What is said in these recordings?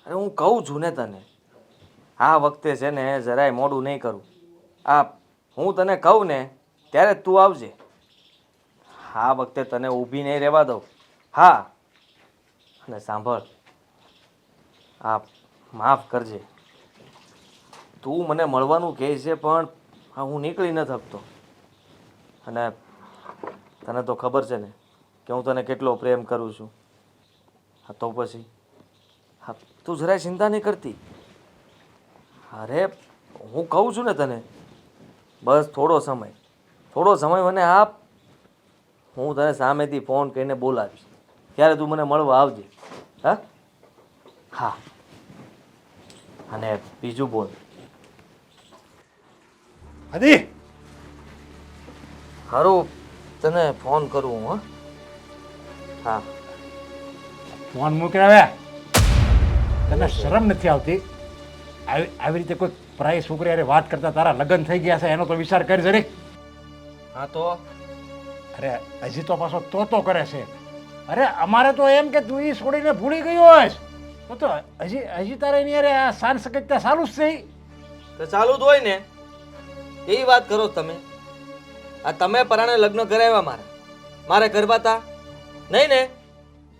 અરે હું કહું છું ને તને, આ વખતે છે ને જરાય મોડું નહીં કરું. આ હું તને કહું ને ત્યારે જ તું આવજે. આ વખતે તને ઊભી નહીં રહેવા દઉં. હા, અને સાંભળ, આ માફ કરજે. તું મને મળવાનું કહે છે પણ હું નીકળી ન શકતો. અને તને તો ખબર છે ને કે હું તને કેટલો પ્રેમ કરું છું. હા તો પછી હા, તું જરાય ચિંતા નહીં કરતી. અરે હું કહું છું ને તને, બસ થોડો સમય મને આપ. હું તને સામેથી ફોન કરીને બોલાવીશ, ત્યારે તું મને મળવા આવજે. હા હા, અને બીજું બોલ. હદી હારું, તને ફોન કરું હું. હા, ફોન મૂકીને તને શરમ નથી આવતી? આવી રીતે કોઈ પરાઈ છોકરી અરે વાત કરતા તારા લગ્ન થઈ ગયા છે એનો તો વિચાર કરી જરી. હા તો અરે હજી તો પાછો તો કરે છે. અરે અમારે તો એમ કે તું એ છોડીને ભૂલી ગયો હોઈશ તો હજી તારે એની અરે આ શાન સકતતા ચાલુ જ છે. તો ચાલુ જ હોય ને, એવી વાત કરો તમે. આ તમે પરાણે લગ્ન કરાવ્યા મારે કરવા તા નહીં ને,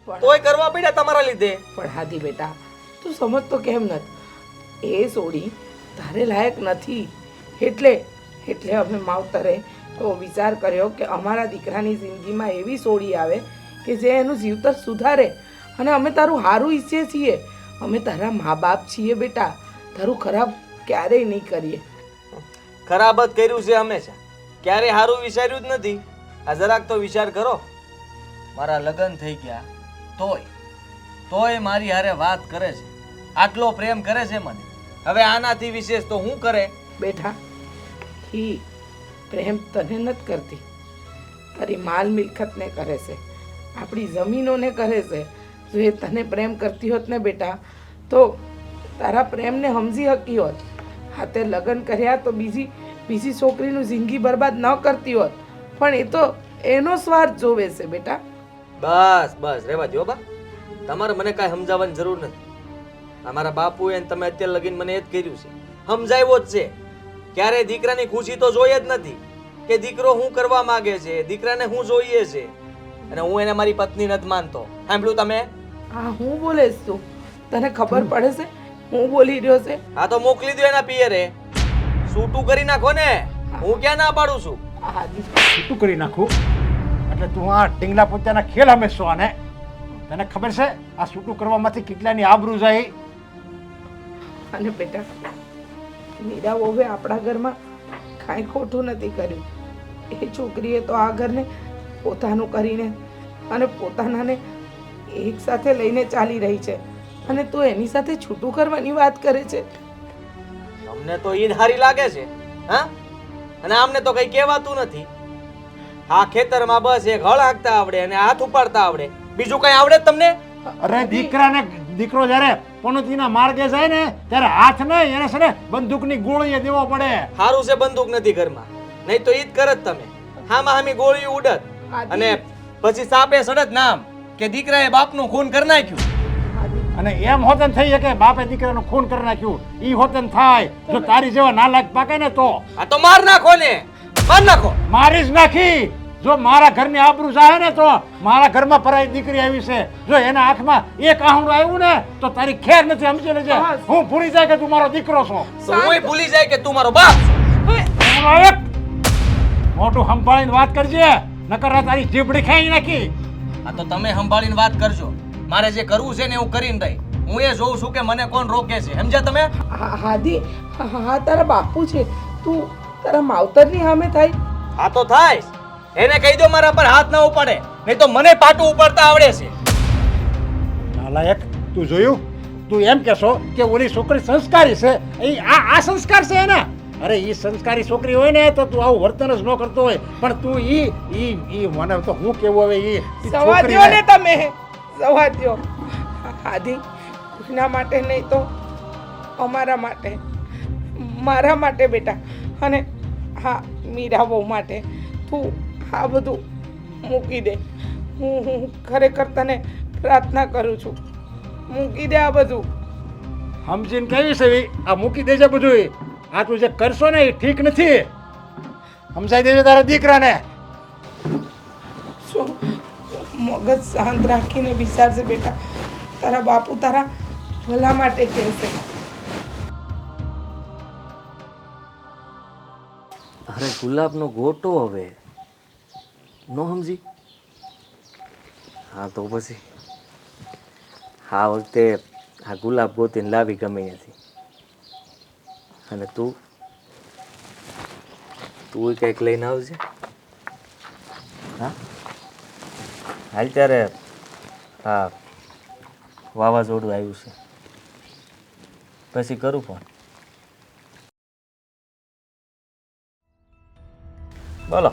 તોય કરવા પડ્યા તમારા લીધે. પણ હાથી બેટા, તું સમજતો કેમ નથી? એ સોડી તારે લાયક નથી. એટલે અમે માવતરે એવો વિચાર કર્યો કે અમારા દીકરાની જિંદગીમાં એવી સોડી આવે કે જે એનું જીવતર સુધારે. અને અમે તારું સારું ઈચ્છીએ છીએ. અમે તારા મા બાપ છીએ બેટા, તારું ખરાબ ક્યારેય નહીં કરીએ. ખરાબ જ કર્યું છે હંમેશા, ક્યારે સારું વિચાર્યું જ નથી. આ જરાક તો વિચાર કરો. મારા લગ્ન થઈ ગયા તોય મારી હારે વાત કરે છે, આટલો પ્રેમ કરે છે મને. હવે આનાથી વિશેષ તો હું કરે? બેટા, ઈ પ્રેમ તને નથી કરતી, તારી માલ મિલકતને કરે છે, આપણી જમીનોને કરે છે. જો એ તને પ્રેમ કરતી હોત ને બેટા, તો તારા પ્રેમને સમજી શકી હોત. હાથે લગ્ન કર્યા તો બીજી છોકરીનું જિંદગી બરબાદ ન કરતી હોત. પણ એ તો એનો સ્વાર્થ જોવે છે બેટા. બસ રહેવા દો બા, તમારે મને કાંઈ સમજાવવાની જરૂર નથી. અમારા બાપુએ અને તમે અત્યારે લગીને મને એ જ કર્યું છે, સમજાવ્યો જ છે. ક્યારે દીકરાની ખુશી તો જોઈએ જ નથી કે દીકરો શું કરવા માંગે છે, દીકરાને શું જોઈએ છે. અને હું એને મારી પત્ની નથી માનતો. સાંભળ્યું તમે? હા, હું બોલે તું? તને ખબર પડે છે હું બોલી રહ્યો છે? હા તો મોકલી દો એના પિયરે, છૂટું કરી નાખો ને. હું ક્યાં ના પાડું છું? છૂટું કરી નાખું એટલે તું આ ઢીંગલા પોતાના ખેલ હંમેશા આને તને ખબર છે આ છૂટું કરવામાંથી કેટલાની આબરૂ જાય. અને બેટા, મીરા વહુએ આપણા ઘરમાં કાંઈ ખોટું નથી કર્યું. એ છોકરીએ તો આ ઘરને પોતાનું કરીને અને પોતાનાને એક સાથે લઈને ચાલી રહી છે. અને તું એની સાથે છૂટું કરવાની વાત કરે છે? તમને તો ઈદ હારી લાગે છે હા? અને આમને તો કઈ કહેવાતું નથી. આ ખેતરમાં બસ એક હળ હાંકતા આવડે અને હાથ ઉપાડતા આવડે, બીજું કઈ આવડે તમને? અરે દીકરો જયારે પનોતીના માર્ગે જાય ને ત્યારે હાથ નહીં, એને છે ને બંદૂકની ગોળીએ દેવો પડે. સારું છે બંદૂક નથી ઘરમાં, નહીં તો ઈદ કરત તમે. હામી ગોળીઓ ઉડત અને પછી સાપે સડત નામ કે દીકરાએ બાપનું ખૂન કરી નાખ્યું. અને એમ હોતન થઈ શકે બાપે દીકરાનું ખૂન કરી નાખ્યું, ઈ હોતન થાય જો તારી જેવા નાલાયક પાકે ને તો. આ તો માર નાખો ને, માર નાખો. મારી જ નાખી. જો મારા ઘરની આબરૂ જાય ને તો મારા ઘરમાં પરાઈ દીકરી આવી છે, જો એના આંખમાં એક આહુડું આવ્યું ને તો તારી ખેર નથી, સમજી લેજે. હું ભૂલી જાય કે તું મારો દીકરો છો, તો હું ભૂલી જાય કે તું મારો બાપ છો. મોટું સંભાળીને વાત કરજે, નકર તારી જીભડી ખાઈ નાખી. આ તો તમે સંભાળીને વાત કરજો. મારે જે કરવું છે ને હું કરીને રહી. હું એ જોઉં છું કે મને કોણ રોકે છે, સમજ્યા તમે? હાદી, હા તારા બાપુ છે, તું તારા માવતરની સામે થાય. હા તો થાય. એને કહી દો મારા પર હાથ ના ઉપાડે, નહીં તો મને પાટું ઉપાડતા આવડે છે. નાલાયક, તું જોયું? તું એમ કહેશો કે ઓલી છોકરી સંસ્કારી છે, આ સંસ્કાર છે એના? અરે ઈ સંસ્કારી છોકરી હોય ને તો તું આવું વર્તન જ ન કરતો હોય, પણ તું ઈ મને તો હું કેવું હવે ઈ સવા દ્યો ને તમે, સવા દ્યો. આદિ કોઈના માટે નહીં તો અમારા માટે, મારા માટે બેટા. અને હા, મીરા બહુ માટે તું આ બધું મૂકી દે. હું ખરેખર તને પ્રાર્થના કરું છું મૂકી દે આ બધું. સમજીને કેવી છે આ મૂકી દેજે બધું. આ તું જે કરશો ને એ ઠીક નથી. સમજાઈ દેજે તારા દીકરાને. શું મગજ શાંત રાખીને વિચારશે બેટા. તારા બાપુ તારા ભલા માટે કહેશે. અરે ગુલાબનો ગોટો હવે નો સમજી. હા તો પછી આ વખતે આ ગુલાબ ગોતીને લાવી ગમે નથી. અને તું કંઈક લઈને આવજે. હા હાલ ત્યારે હા વાવાઝોડું આવ્યું છે પછી કરું ફોન. બોલો.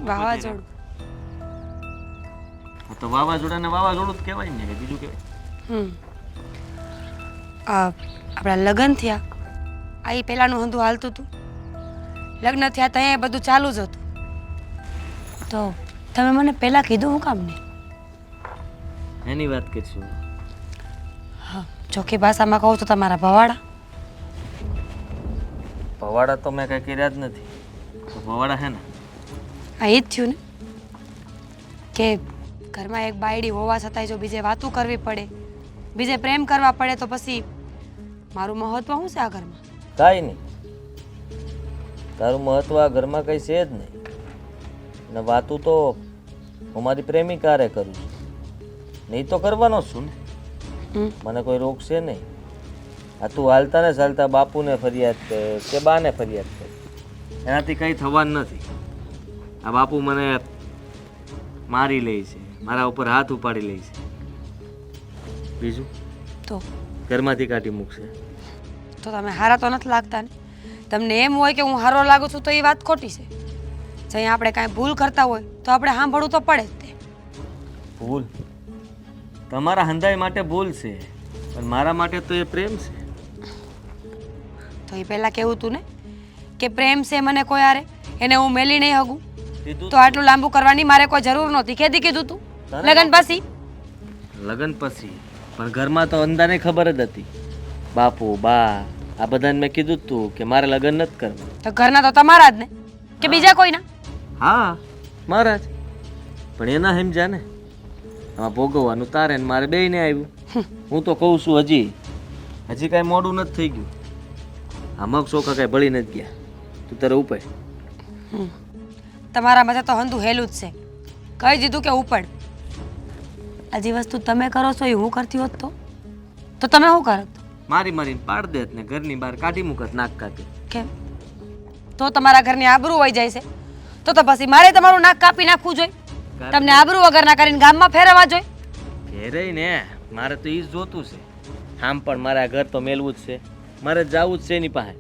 વાવાઝોડું તો વાવાઝોડાને વાવાઝોડું જ કહેવાય ને, બીજું કહેવાય. આપણા લગ્ન થયા આ એ પહેલાંનું હંધું હાલતું હતું. લગ્ન થયા તો અહીંયા બધું ચાલુ જ હતું. તો તમે મને પહેલાં કીધું હું કામ નહીં? એની વાત કરીશું. હા, ચોખ્ખી ભાષામાં કહું તો તમારા ભવાડા. ભવાડા તો મેં કંઈ કર્યા જ નથી. તો ભવાડા હે ને હા એ જ થયું ને કે ઘરમાં એક બાયડી હોવા છતાંય જો બીજે વાતું કરવી પડે, બીજે પ્રેમ કરવા પડે તો પછી મારું મહત્વ શું છે આ ઘરમાં? કાંઈ નહીં. તારું મહત્વ આ ઘરમાં કંઈ છે જ નહીં. ને વાતું તો હું મારી પ્રેમિકારે કરું છું. નહીં તો કરવાનો જ છું ને. મને કોઈ રોકશે નહીં. આ તું હાલતા ને ચાલતા બાપુને ફરિયાદ કર કે બાને ફરિયાદ કર, એનાથી કંઈ થવાનું નથી. આ બાપુ મને મારી લે છે, મારા ઉપર હાથ ઉપાડી લે છે. બીજું તો ઘરમાંથી કાઢી મૂકશે. તો તમે હારા તો નથી લાગતા ને. તમને એમ હોય કે હું હારો લાગુ છું તો એ વાત ખોટી છે. જ્યાં આપણે કાંઈ ભૂલ કરતા હોય તો આપણે સાંભળવું તો પડે જ તે. ભૂલ તમારા હંધાઈ માટે ભૂલ છે, પણ મારા માટે તો એ પ્રેમ છે. તો એ પહેલાં કેવું હતું ને કે પ્રેમ છે મને કોઈ હારે, એને હું મેલી નહીં હગું. કીધું તો આટલું લાંબુ કરવાની મારે કોઈ જરૂર નહોતી. કેદી કીધું તું? લગ્ન પછી. લગ્ન પછી પણ ઘરમાં તો અંદાને ખબર જ હતી. બાપુ બા આ બધાને મેં કીધું જ તું કે મારે લગ્ન નથી કરવા. તો ઘરના તો તમારા જ ને કે બીજા કોઈના? હા મારા જ, પણ એના સમજ્યા ને. આમાં ભોગવવાનું તારે ને મારે બેયને આવ્યું. હું તો કહું છું હજી કાંઈ મોડું નથી થઈ ગયું. આ મગ ચોખા કાંઈ ભળી નથી ગયા. તું તારે ઉપર તમારા મતે તો હંધું હેલું જ છે. કહી દીધું કે ઉપડ. આ જે વસ્તુ તમે કરો છો એ હું કરતી હોત તો તમે શું કરત? મારીને પાડ દેત ને ઘરની બહાર કાઢી મૂકત નાક કાપી. કેમ? તો તમારા ઘરની આબરૂ વહી જાય છે. તો પછી મારે તમારું નાક કાપી નાખવું જોઈએ? તમને આબરૂ વગરના કરીને ગામમાં ફેરવવા જોઈએ? ફેરાય ને, મારે તો ઈ જ જોતું છે. આમ પણ મારા ઘર તો મેલવું જ છે, મારે જવું જ છે એની પાસે.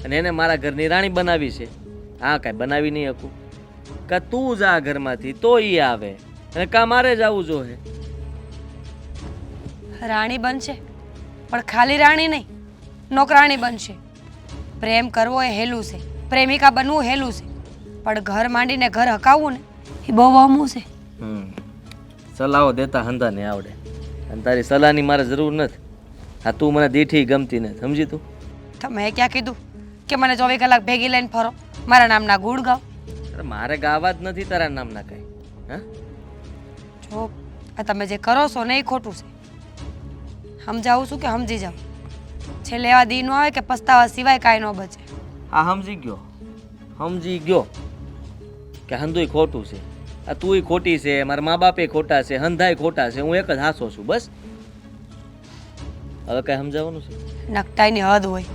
અને એને મારા ઘરની રાણી બનાવી છે. હા કાંઈ બનાવી નહીં શકું. કા તું જા ઘરમાંથી તો એ આવે, અને કા મારે જવું જોઈએ. રાણી બનશે પણ ખાલી રાણી નહીં, નોકરાણી બનશે. પ્રેમ કરવો એ હેલું છે, પ્રેમિકા બનવું હેલું છે, પણ ઘર માંડીને ઘર હકાવવું ને એ બહુ અમું છે. સલાહો દેતા હંધાને આવડે, અને તારી સલાહની મારે જરૂર નથી. હા તું મને દીઠી ગમતી નથી, સમજી તું? તમે ક્યાં કીધું કે મને 24 કલાક ભેગી લઈને ફરો, મારા નામના ગુણ ગાઓ? અરે મારે ગાવા જ નથી તારા નામના કાંઈ. હા જો આ તમે જે કરો છો ને એ ખોટું છે. સમજાવું છું કે સમજી જાઓ. છેલ્લે એવા દી ન આવે કે પસ્તાવા સિવાય કાંઈ ન બચે. હા સમજી ગયો કે હંધુય ખોટું છે, આ તુંય ખોટી છે, મારા મા બાપે ખોટા છે, હંધાય ખોટા છે, હું એક જ હાસો છું. બસ હવે કાંઈ સમજાવવાનું છે? નકટાઈની હદ હોય,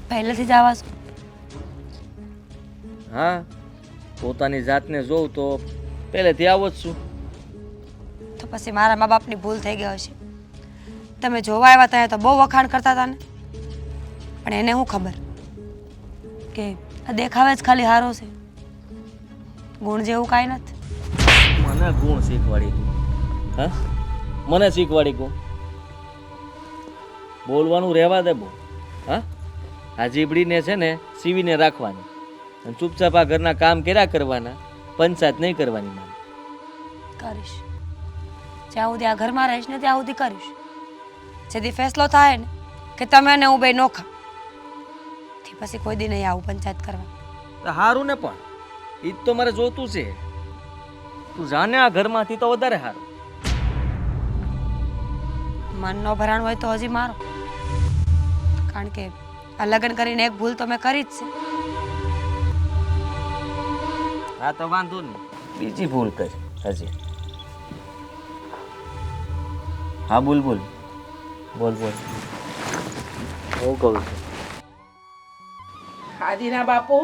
પહેલેથી જ આવા છો. હા પોતાની જાતને જોઉં તો પહેલેથી આવો જ છું. તો પછી મારા મા બાપની ભૂલ થઈ ગઈ હશે. તમે જોવા આવ્યા ત્યાં તો બહુ વખાણ કરતા હતા ને, પણ એને શું ખબર કે આ દેખાવે જ ખાલી હારો છે, ગુણ જેવું કાંઈ નથી. મને ગુણ શીખવાડી ગયું? હા મને શીખવાડી ગયું? બોલવાનું રહેવા દે બહુ. હા આ જીબડીને છે ને સીવીને રાખવાની, અને ચૂપચાપ આ ઘરના કામ કર્યા કરવાના, પંચાયત નહીં કરવાની. મારે કરીશ. જ્યાં સુધી આ ઘરમાં રહીશ ને ત્યાં સુધી કરીશ. જેથી ફેસલો થાય ને કે તમે અને હું બે નોખા, થી પછી કોઈ દી નહીં આવું પંચાયત કરવા. તો સારું ને, પણ એ જ તો મારે જોતું છે. તું જાને આ ઘરમાંથી તો વધારે સારું. મન ન ભરાણ હોય તો હજી મારો, કારણ કે આ લગ્ન કરીને એક ભૂલ તો મેં કરી જ છે. હા તો વાંધો નહીં, બીજી ભૂલ કરી હજી. હા બોલ બોલ બોલ બોલ. હું કહું છું આદિના બાપુ,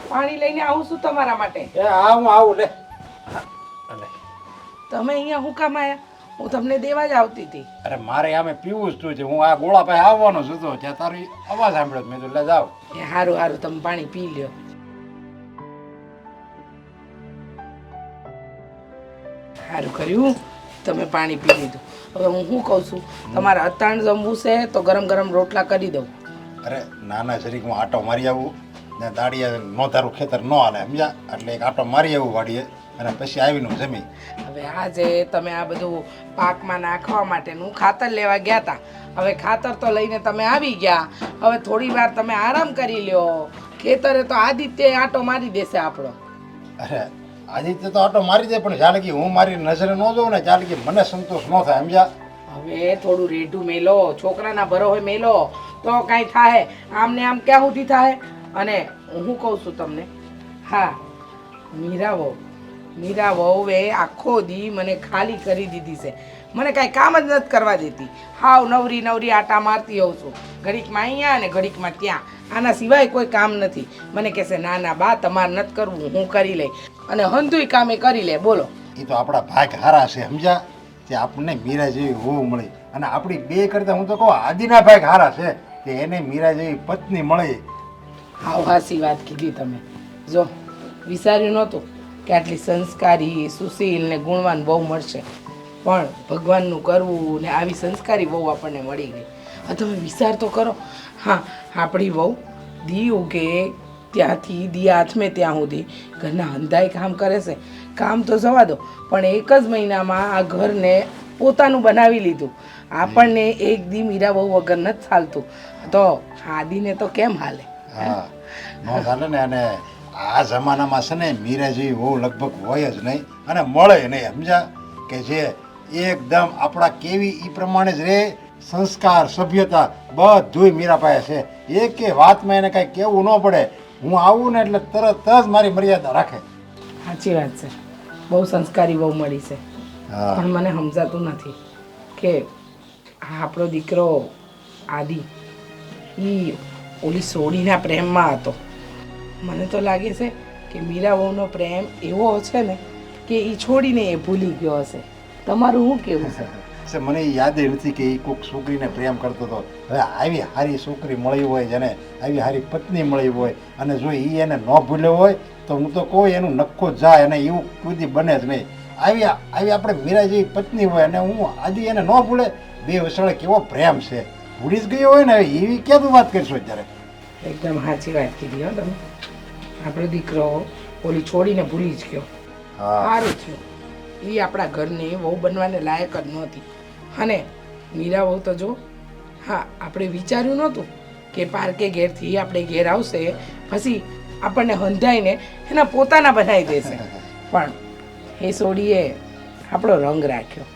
પાણી લઈને આવું છું તમારા માટે. એ હા હું આવું લે. તમે અહીંયા હું કામ આવ્યા? હું તમને દેવા જ આવતી હતી. અરે મારે આમે પીવું જ હતું, હું આ ગોળા પાસે આવવાનો જ હતો, ત્યાં તારી અવાજ સાંભળ્યો મેં તો લે જાવ. એ સારું સારું, તમે પાણી પી લ્યો. સારું કર્યું તમે પાણી પી લીધું. હવે હું શું કહું છું, તમારે અતાણ જમવું છે તો ગરમ ગરમ રોટલા કરી દઉં. અરે નાના જરીક હું આટો મારી આવું ને દાડિયા નો તારું ખેતર ન હાલે સમજ્યા, એટલે એક આટો મારી આવું વાડીએ અને પછી આવીને જમી. હવે આજે તમે આ બધું પાકમાં નાખવા માટેનું ખાતર લેવા ગયા હતા. હવે ખાતર તો લઈને તમે આવી ગયા, હવે થોડી વાર તમે આરામ કરી લ્યો. ખેતરે તો આદિત્ય આટો મારી દેશે આપણો. અરે આદિત્ય તો આટો મારી દે, પણ જ્યારે કે હું મારી નજરે ન જોઉં ને ત્યારે કે મને સંતોષ ન થાય સમજ્યા. હવે થોડું રેઢું મેલો, છોકરાના ભરો હોય મેલો તો કાંઈ થાય. આમને આમ ક્યાં સુધી થાય. અને હું કહું છું તમને, હા મીરા વહુએ આખો દી મને ખાલી કરી દીધી છે. મને કાંઈ કામ જ નથી કરવા દેતી. હાવ નવરી નવરી આટા મારતી હોઉં છું, ઘડીકમાં અહીંયા અને ઘડીકમાં ત્યાં. આના સિવાય કોઈ કામ નથી. મને કહેશે ના ના બા તમારે નથી કરવું, હું કરી લઈ. અને હંધુય કામે કરી લે. બોલો, એ તો આપણા ભાગ હારા છે સમજ્યા, તે આપણને મીરા જેવી વહુ મળી. અને આપણી બે કરતાં હું તો કહું આદિના ભાગ હારા છે કે એને મીરા જેવી પત્ની મળી. હાવ હાસી વાત કીધી તમે. જો વિચાર્યું નહોતું કે આટલી સંસ્કારી, સુશીલ ને ગુણવાન બહુ મળશે, પણ ભગવાનનું કરવું ને આવી સંસ્કારી બહુ આપણને મળી ગઈ. હવે તમે વિચાર તો કરો. હા, આપણી વહુ દી ઉગે ત્યાંથી દી હાથમે ત્યાં સુધી ઘરના હંધાઈ કામ કરે છે. કામ તો જવા દો, પણ એક જ મહિનામાં આ ઘરને પોતાનું બનાવી લીધું. આપણને એક દી મીરા બહુ વગર નથી ચાલતું, તો આદિને તો કેમ હાલે? હા ન ચાલે ને. અને આ જમાનામાં છે ને મીરા જેવી વહુ લગભગ હોય જ નહીં અને મળે નહીં સમજ્યા, કે જે એકદમ આપણા કેવી એ પ્રમાણે જ રહે. સંસ્કાર, સભ્યતા બધુંય મીરા પાસે છે. એકે વાતમાં એને કાંઈ કહેવું ન પડે. હું આવું ને એટલે તરત જ મારી મર્યાદા રાખે. સાચી વાત છે, બહુ સંસ્કારી બહુ મળી છે. હા પણ મને સમજાતું નથી કે આ આપણો દીકરો આદિ એ ઓલી સોડીના પ્રેમમાં હતો. મને તો લાગે છે કે મીરા વહુનો પ્રેમ એવો છે ને કે એ છોડીને એ ભૂલી ગયો હશે. તમારું શું કહેવું છે? છે મને યાદ નથી કે એ કોઈક છોકરીને પ્રેમ કરતો હતો. હવે આવી સારી છોકરી મળી હોય, જેને આવી સારી પત્ની મળી હોય, અને જો એ એને ન ભૂલ્યો હોય તો હું તો કહું એનું નક્કો જાય, અને એવું કોઈ બને જ નહીં. આવી આપણે મીરા જેવી પત્ની હોય અને હું આદિ એને ન ભૂલે, બે વસળે કેવો પ્રેમ છે. ભૂલી જ ગયો હોય ને એવી ક્યાં તું વાત કરીશું અત્યારે? એકદમ સાચી વાત કીધી હો તમે. આપણો દીકરો ઓલી છોડીને ભૂલી જ ગયો. હા સારું થયું. એ આપણા ઘરને વહુ બનવાને લાયક જ નહોતી. અને મીરા વહુ તો જો, હા આપણે વિચાર્યું નહોતું કે પાર્કે ઘેરથી આપણે ઘેર આવશે, પછી આપણને હંધાઈને એના પોતાના બનાવી દેશે. પણ એ સોડીએ આપણો રંગ રાખ્યો.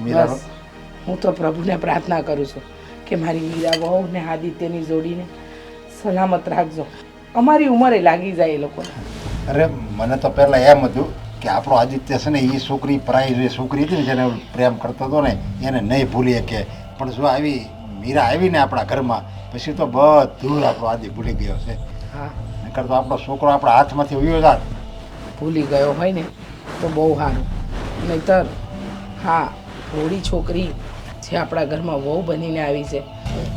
મીરા બસ હું તો પ્રભુને પ્રાર્થના કરું છું કે મારી મીરા વહુ ને આદિત્યની જોડીને સલામત રાખજો. અમારી ઉંમરે લાગી જાય એ લોકોને. અરે મને તો પહેલાં એમ હતું કે આપણો આદિત્ય છે ને એ છોકરી પરાઈ જે છોકરી હતી ને જેને પ્રેમ કરતો હતો ને એને નહીં ભૂલી શકે. પણ જો આવી મીરા આવીને આપણા ઘરમાં પછી તો બધું આપણો આદિ ભૂલી ગયો છે. હા, નકર તો આપણો છોકરો આપણા હાથમાંથી ઉયો જાત. ભૂલી ગયો હોય ને તો બહુ સારું. નહીતર હા, થોડી છોકરી જે આપણા ઘરમાં વહુ બનીને આવી છે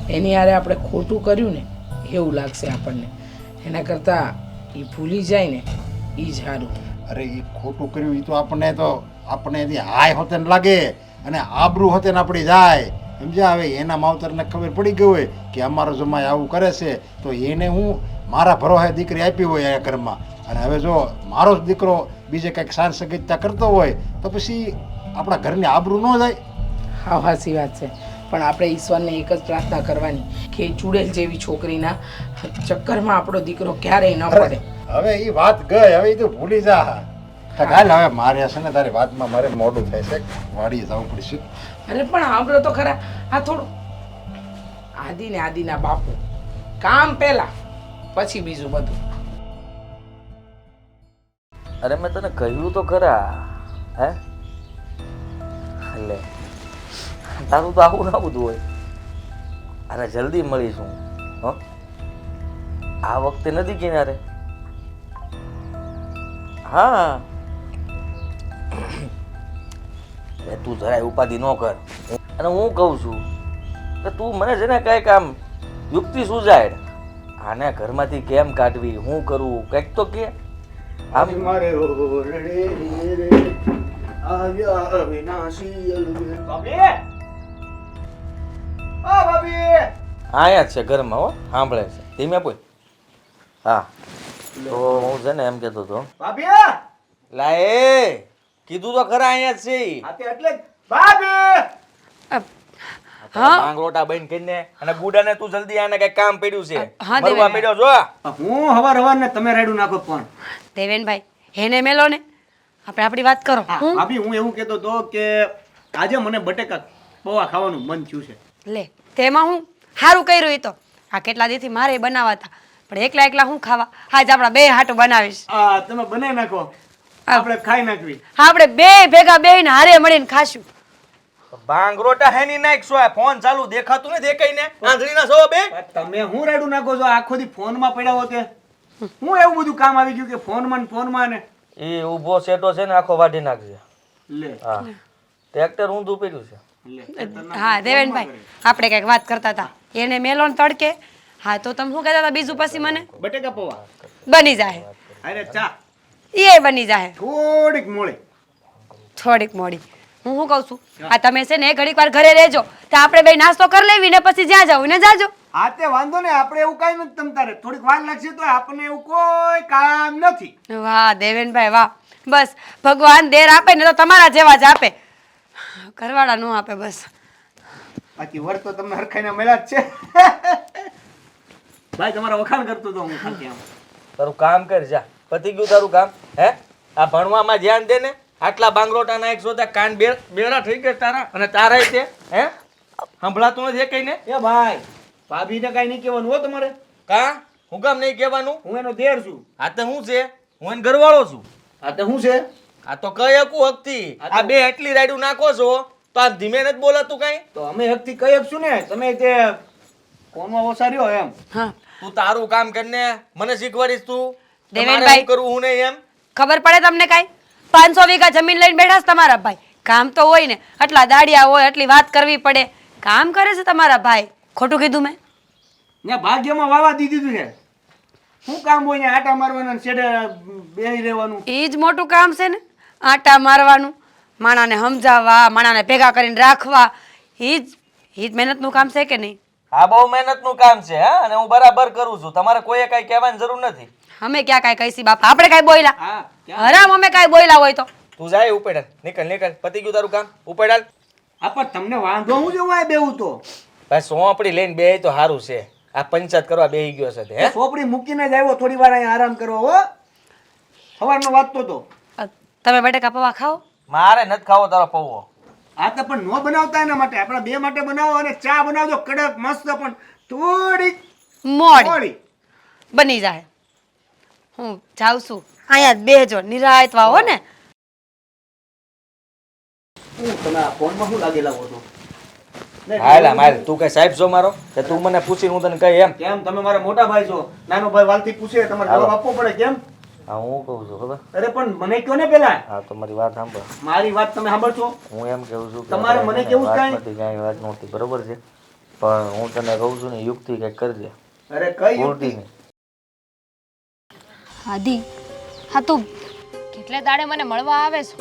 એની હારે આપણે ખોટું કર્યું ને એવું લાગશે આપણને. એના કરતાં એ ભૂલી જાય ને એ જ સારું. અરે એ ખોટું કર્યું એ તો આપણે એથી હાય હોતે ને લાગે અને આબરૂ હોતે ને આપણી જાય સમજ્યા. હવે એના માવતરને ખબર પડી ગઈ હોય કે અમારો જમાઈ આવું કરે છે, તો એને હું મારા ભરોસે દીકરી આપી હોય આ ઘરમાં, અને હવે જો મારો જ દીકરો બીજે કંઈક સાંજ સગીતતા કરતો હોય તો પછી આપણા ઘરની આબરૂ ન જાય. હા હાસી વાત છે, પણ આપણે ઈશ્વરને એક જ પ્રાર્થના કરવાની કે એ ચૂડેલ જેવી છોકરીના ચક્કરમાં આપણો દીકરો ક્યારેય ન પડે. હવે એ વાત ગઈ, હવે એ તું ભૂલી જા. કાલ હવે મારે છે ને તારી વાતમાં મારે મોડું થાય છે, વાડીએ જવું પડશે. અરે પણ સાંભળો તો ખરા, આ થોડું આદિના બાપુ, કામ પહેલા પછી બીજું બધું. અરે મેં તને કહ્યું તો ખરા, હે એટલે તારું તો આવું ના બધું હોય. અરે જલ્દી મળીશું, હો આ વખતે નદી કિનારે. હા એ તું જરાય ઉપાધિ ન કર, અને હું કહું છું કે તું મને છે ને કંઈક આમ યુક્તિ સુજાડ. આને ઘરમાંથી કેમ કાઢવી, હું કરવું, કંઈક તો કે. આમ મારે આવ્યા વિનાશી ભાભી, ઓ ભાભી, આયા જ છે ઘરમાં, હો સાંભળે છે, ધીમે બોલ. હા તો હું છે ને એમ કહેતો હતો, ભાભી, લાય કીધું તો ખરા, અહીંયા જ છે. આતે એટલે ભાભી, માંગરોટા બંધ કરીને અને ગુડાને તું જલ્દી આને કઈ કામ પડ્યું છે, હા, મળવા પડ્યો જો. હું હવાર ને તમે રેડું નાખો. પણ દેવેનભાઈ એને મેલો ને, આપણે આપણી વાત કરો. હું ભાભી હું એવું કહેતો હતો કે આજે મને બટેકા પૌવા ખાવાનું મન થયું છે. લે તેમાં હું સારું કર્યું. એ તો આ કેટલા દીથી મારે બનાવવા હતા, પણ એકલા એકલા હું ખાવા. આજ આપણા બે હાટું બનાવીશ. તમે બનાવી નાખો, આપણે ખાઈ નાખવી. આપણે બે ભેગા બેહીને હારે મળીને ખાશું. માંગરોટા હે ની નાખ, શું ફોન ચાલુ દેખાતું ને દેખાય ને આંધળીના છો બે. તમે હું રેડું નાખો છો? આખો દી ફોનમાં પડ્યા હો તે હું એવું બધું કામ આવી ગયું કે ફોનમાં ને એ ઊભો સેટો છે ને આખો વાઢી નાખજે. લે હા ટ્રેક્ટર ઊંધું પડ્યું છે. લે હા દેવેનભાઈ, આપણે કંઈક વાત કરતા હતા, એને મેલો ને તડકે. હા તો તમે શું કહેતા હતા બીજું? પછી મને બટેકા પૌવા બની જાય, અરે ચા એ બની જાય થોડીક મોળી. થોડીક મોડી. હું શું કહું છું, આ તમે છે ને ઘડીક વાર ઘરે રહેજો, તો આપણે બે નાસ્તો કરી લેવી ને પછી જ્યાં જાવ ને જાજો. હા તે વાંધો ને, આપણે એવું કાંઈ નથી. તમ તારે થોડીક વાર લાગશે તો આપણને એવું કોઈ કામ નથી. વાહ દેવેનભાઈ વાહ, બસ ભગવાન દેર આપે ને તો તમારા જેવા જ આપે, ઘરવાળા નો આપે બસ. બાકી વર તો તમને હરખાઈના મળ્યા જ છે. ભાઈ તમારા વખાણ કરતો તો હું ખાલી આમ. તારું કામ કર જા, પતી ગયું તારું કામ. હે આ ભણવામાં ધ્યાન દે ને. આટલા બાંગરોટા ના એક સોતા કાન બેરા થઈ ગયા તારા, અને તારા તે હે સંભળાતું નથી કઈ ને. એ ભાઈ ભાભીને કાંઈ નહીં કહેવાનું હો તમારે. કા હું કામ નહીં કહેવાનું? હું એનો દેર છું. આ તો શું છે, હું એને ઘરવાળો છું. આ તો શું છે? આ તો કઈ હકું હકતી. આ બે એટલી રાયડું નાખો છો તો આ ધીમે નથી બોલાતું કઈ. તો અમે હકથી કહી શકશું ને, તમે તે ફોનમાં ઓછા રહ્યો એમ. હા તું તારું કામ કરીને મને શીખવાડીશ તું. દેવેનભાઈ. તમારે શું કરવું હું નહીં એમ. ખબર પડે તમને કાંઈ? 500 વીઘા જમીન લઈને બેઠા છે તમારા ભાઈ. કામ તો હોય ને, આટલા દાડિયા હોય, એટલી વાત કરવી પડે. કામ કરે છે તમારા ભાઈ, ખોટું કીધું મેં? ને ભાગ્યમાં વાવા દીધું છે. શું કામ હોય ને આટા મારવાના ને છેડે બેહી રહેવાનું. એ જ મોટું કામ છે ને, આટા મારવાનું, માણાને સમજાવવા, માણાને ભેગા કરીને રાખવા. એ જ મહેનતનું કામ છે કે નહીં? આ બહુ મહેનતનું કામ છે હા, અને હું બરાબર કરું છું. તમારે કોઈએ કઈ કહેવાની જરૂર નથી. અમે ક્યાં કાંઈ કહીશી બાપા? આપણે કાંઈ બોલ્યા? હા હરામ અમે કાંઈ બોલ્યા હોય તો. તું જાય ઉપેડાલ, નીકળ. પતી ગયું તારું કામ, ઉપેડાલ. આ પણ તમને વાંધો હું જોવાય બેવું તો. ભાઈ સોંપડી લઈને બે તો સારું છે. આ પંચાયત કરવા બેહી ગયો છે તે, હે સોપડી મૂકીને જ આવ્યો થોડી વાર અહીંયા આરામ કરવા હો. સવારનો વાંચતો તો. તમે બટેકા પૌવા ખાઓ? મારે નથી ખાવો તારો પૌવો. આ તો પણ ન બનાવતા એના માટે, આપણા બે માટે બનાવો. અને ચા બનાવજો કડક મસ્ત, પણ થોડીક મોડી મોળી. બની જાય. હું જાઉં છું, અહીંયા જ બેહજો, નિરાયતવા હો ને. હું તમે આ ફોનમાં શું લાગેલા હો છો? હાલા મારે તું કઈ સાહેબ છો મારો કે તું મને પૂછીને હું તને કહી એમ? કેમ તમે મારા મોટા ભાઈ છો? નાનો ભાઈ વાલથી પૂછે તમારે જવાબ આપવો પડે. કેમ? હા હું કહું છું ખબર. અરે પણ મને કયો ને પેલા. હા તો મારી વાત સાંભળ. મારી વાત તમે સાંભળશો? હું એમ કહું છું કે તમારે મને કેવું જ કાંઈ? વાતમાંથી કાંઈ વાત નહોતી, બરોબર છે, પણ હું તને કહું છું ને યુક્તિ કંઈક કરજે. અરે કઈ ખોટી યુક્તિ? નહીં. આદિ, હા તું કેટલે દાડે મને મળવા આવે છો?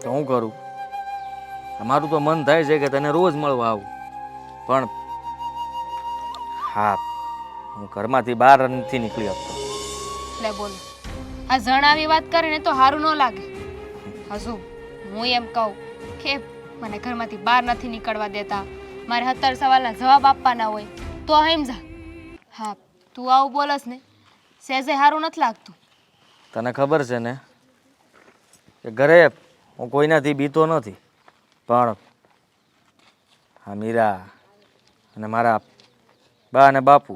તો હું કરું? મારું તો મન થાય છે કે તને રોજ મળવા આવું, પણ હા હું ઘરમાંથી બહાર નથી નીકળી આપતો. લે બોલો, આ જણાવી વાત કરીને તો સારું ન લાગે. હા શું હું એમ કહું કે મને ઘરમાંથી બહાર નથી નીકળવા દેતા, મારે 70 સવાલના જવાબ આપવાના હોય તો સમજા. હા, તું આવું બોલસ ને સહેજે સારું નથી લાગતું. તને ખબર છે ને કે ઘરે હું કોઈનાથી બીતો નથી, પણ આ મીરા અને મારા બા અને બાપુ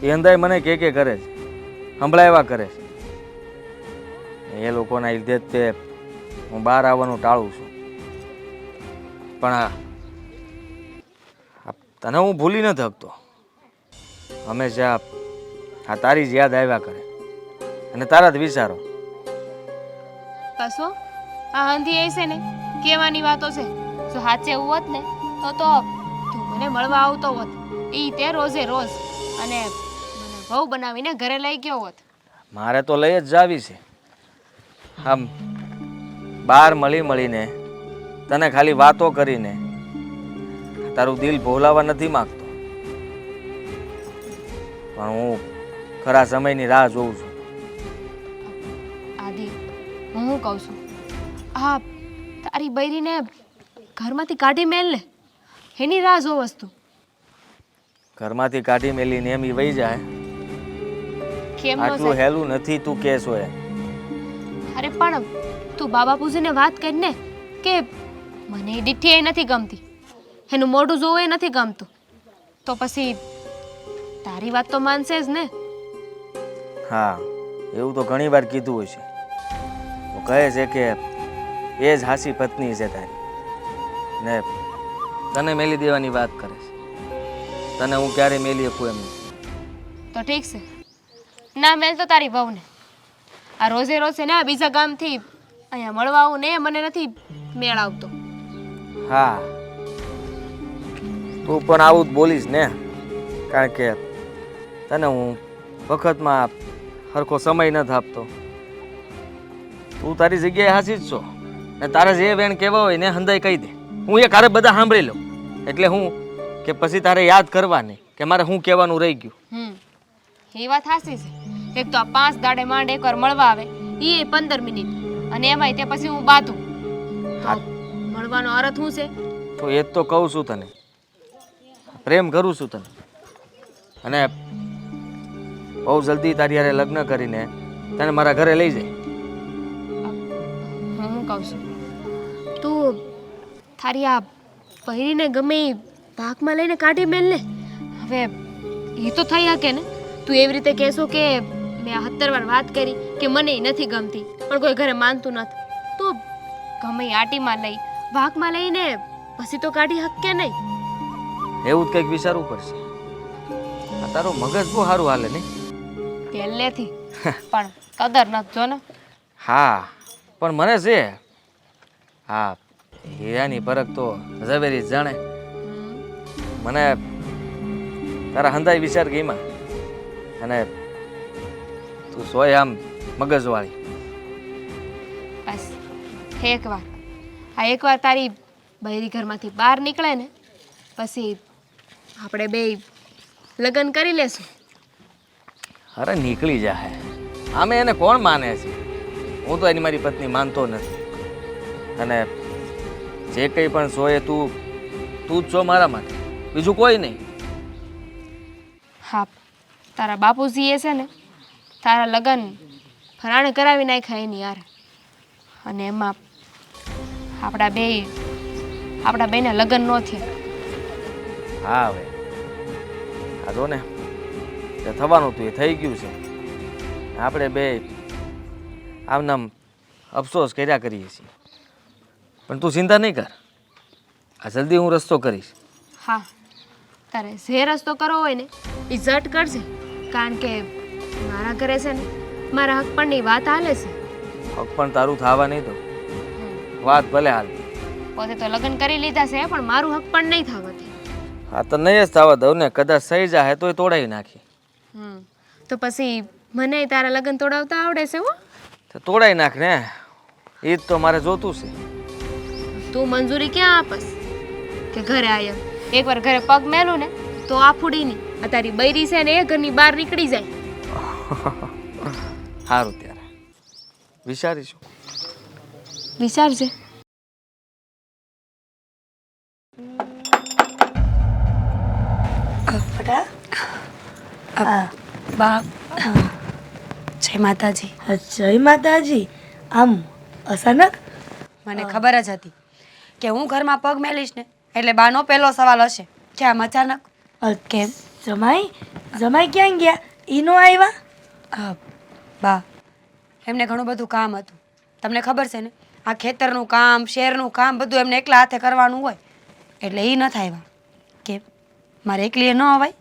એ અંદાય મને કે કરે છે, સંભળાવ્યા કરે છે. એ લોકોના લીધે જ તે હું બહાર આવવાનું ટાળું છું. પણ તને હું ભૂલી નથી શકતો. હંમેશા આ તારી જ યાદ આવ્યા કરે અને તારા જ વિચારો. કશો આ હંધી એ છે ને કહેવાની વાતો છે. જો સાચે એવું હોત ને તો તું મને મળવા આવતો હોત એ તે રોજે રોજ, અને મને બહુ બનાવીને ઘરે લઈ ગયો હોત. મારે તો લઈ જ જાવી છે. આમ બહાર મળીને તને ખાલી વાતો કરીને તારું દિલ ભોલાવા નથી માગતો, પણ હું ખરા સમયની રાહ જોઉં છું. આદિ, હું શું કહું છું, આ તારી બૈરીને ઘરમાંથી કાઢી મેલ ને, એની રાહ જોવસ તું. ઘરમાંથી કાઢી મેલીને એમ ઈ વહી જાય. કેમ નો આટલું છે? હેલું નથી તું કહેશો એ. અરે પણ તું બાબા પૂજીને વાત કરીને કે મને એ દીઠી એ નથી ગમતી, એનું મોઢું જોવું એ નથી ગમતું, તો પછી તારી વાત તો માનશે જ ને. હા, એવું તો ઘણી વાર કીધું હોય છે. તો કહે છે કે એ જ હાસી પત્ની છે તારી, ને તને મેલી દેવાની વાત કરે છે. તને હું ક્યારે મેલી શકું એમ નથી. તો ઠીક છે, ના મેલ તો તારી વહુને. આ રોજે રોજ છે ને આ બીજા ગામથી અહીંયા મળવા આવું ને એ મને નથી મેળ આવતો. હા, તું પણ આવું જ બોલીશ ને, કારણ કે તને હું વખતમાં સરખો સમય નથી આપતો. તું તારી જગ્યાએ હાસી જ છો, ને તારે જે વેણ કહેવા હોય ને હંદાઈ કહી દે. હું એ કારે બધા સાંભળી લઉં, એટલે હું કે પછી તારે યાદ કરવાની કે મારે શું કહેવાનું રહી ગયું. એ વાત સાચી છે. એક તો આ 5 દાડે માંડ એકવાર મળવા આવે, એ 15 મિનિટ, અને એમાંય તે પછી હું બાતું. તો મળવાનો અર્થ શું છે? તો એ જ તો કહું છું તને, પ્રેમ કરું છું તને, અને બહુ જલ્દી તારી હારે લગ્ન કરીને તને મારા ઘરે લઈ જાય. હું કહું છું, તું તારી આ પહેરીને ગમે એ ભાગમાં લઈને કાઢી મેલ ને. હવે એ તો થઈ શકે ને. તું એવી રીતે કહેશો કે મેં 70 વાર વાત કરી કે મને એ નથી ગમતી, પણ કોઈ ઘરે માનતું નથી, તો ગમે એ આટીમાં લઈ ભાગમાં લઈને પછી તો કાઢી હકે નહીં. એવું જ કંઈક વિચારવું પડશે. આ તારો મગજ બહુ સારું હાલે નહીં? પહેલેથી પણ કદર નથી જો ને. હા, પણ મને છે હા હીરાની પરખ તો ઝવેરી જ જાણે. મને તારા હંધાઈ વિચાર ગઈમાં, અને તું સોય આમ મગજવાળી. બસ એકવાર એકવાર તારી બૈરી ઘરમાંથી બહાર નીકળે ને પછી આપણે બે લગ્ન કરી લેશું. અરે નીકળી જાય, આમે એને કોણ માને છે? હું તો એની મારી પત્ની માનતો નથી, અને જે કંઈ પણ સોય તું જ છો મારા માટે, બીજું કોઈ નહીં. હા, તારા બાપુજીએ છે ને તારા લગ્ન ફરાણે કરાવી નાખ્યા એની યાર, અને એમાં આપણા બેના લગ્ન ન થયા. હા, હવે આ જો ને જે થવાનું હતું એ થઈ ગયું છે. આપણે બે આમનામ અફસોસ કર્યા કરીએ છીએ, પણ તું ચિંતા નહીં કર, આ જલ્દી હું રસ્તો કરીશ. હા, તારે જે રસ્તો કરવો હોય ને એ ઝટ કરજે, કારણ કે મારા ઘરે છે ને મારા હક પણની વાત હાલે છે. હક પણ તારું થવા નહીં તો વાત ભલે હાલતી. પોતે તો લગ્ન કરી લીધા છે, પણ મારું હક પણ નહીં થવા દે. હા, તો નહીં જ થવા દઉં ને. કદાચ સહી જાય તોય તોડાવી નાખી. તો પછી મને તારા લગ્ન તોડાવતા આવડે છે હો. તો તોડાવી નાખ ને, એ જ તો મારે જોતું છે. તું મંજૂરી ક્યાં આપસ કે ઘરે આયા? એકવાર ઘરે પગ મેલું ને તો આ ફૂડીની આ તારી બૈરી છે ને એ ઘરની બહાર નીકળી જાય. સારું, ત્યારે વિચારીશું. વિચારજે. બા જય માતાજી. જય માતાજી. આમ અચાનક? મને ખબર જ હતી કે હું ઘરમાં પગ મેલીશ ને એટલે બાનો પહેલો સવાલ હશે કે આમ અચાનક કેમ? જમાઈ જમાઈ ક્યાં ગયા? ઈ નો આવ્યા? બા એમને ઘણું બધું કામ હતું. તમને ખબર છે ને આ ખેતરનું કામ શેરનું કામ બધું એમને એકલા હાથે કરવાનું હોય એટલે એ ન થાય. કેમ મારે એકલીએ ન અવાય?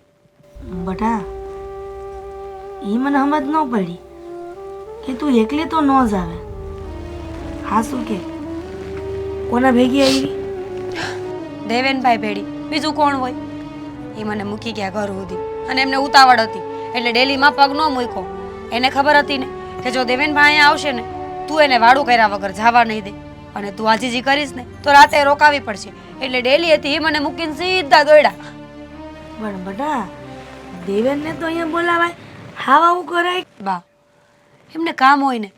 બટા ઈ મને સમજ ન પડી કે તું એકલી તો ન જ આવે. હા શું કે કોના ભેગી આવી? દેવેનભાઈ ભેડી, બીજું કોણ હોય? એ મને મૂકી ગયા ઘર સુધી અને એમને ઉતાવળ હતી એટલે ડેલીમાં પગ ન મૂક્યો. એને ખબર હતી ને કે જો દેવેનભાઈ અહીંયા આવશે ને તું એને વાડું કર્યા વગર જવા નહીં દે અને તું આજીજી કરીશ ને તો રાતે રોકાવી પડશે એટલે ડેલી હતી એ મને મૂકીને સીધા દોડ્યા. પણ બટા દેવેનને તો અહીંયા બોલાવાય, હાવ આવું કરાય? બા એમને કામ હોય ને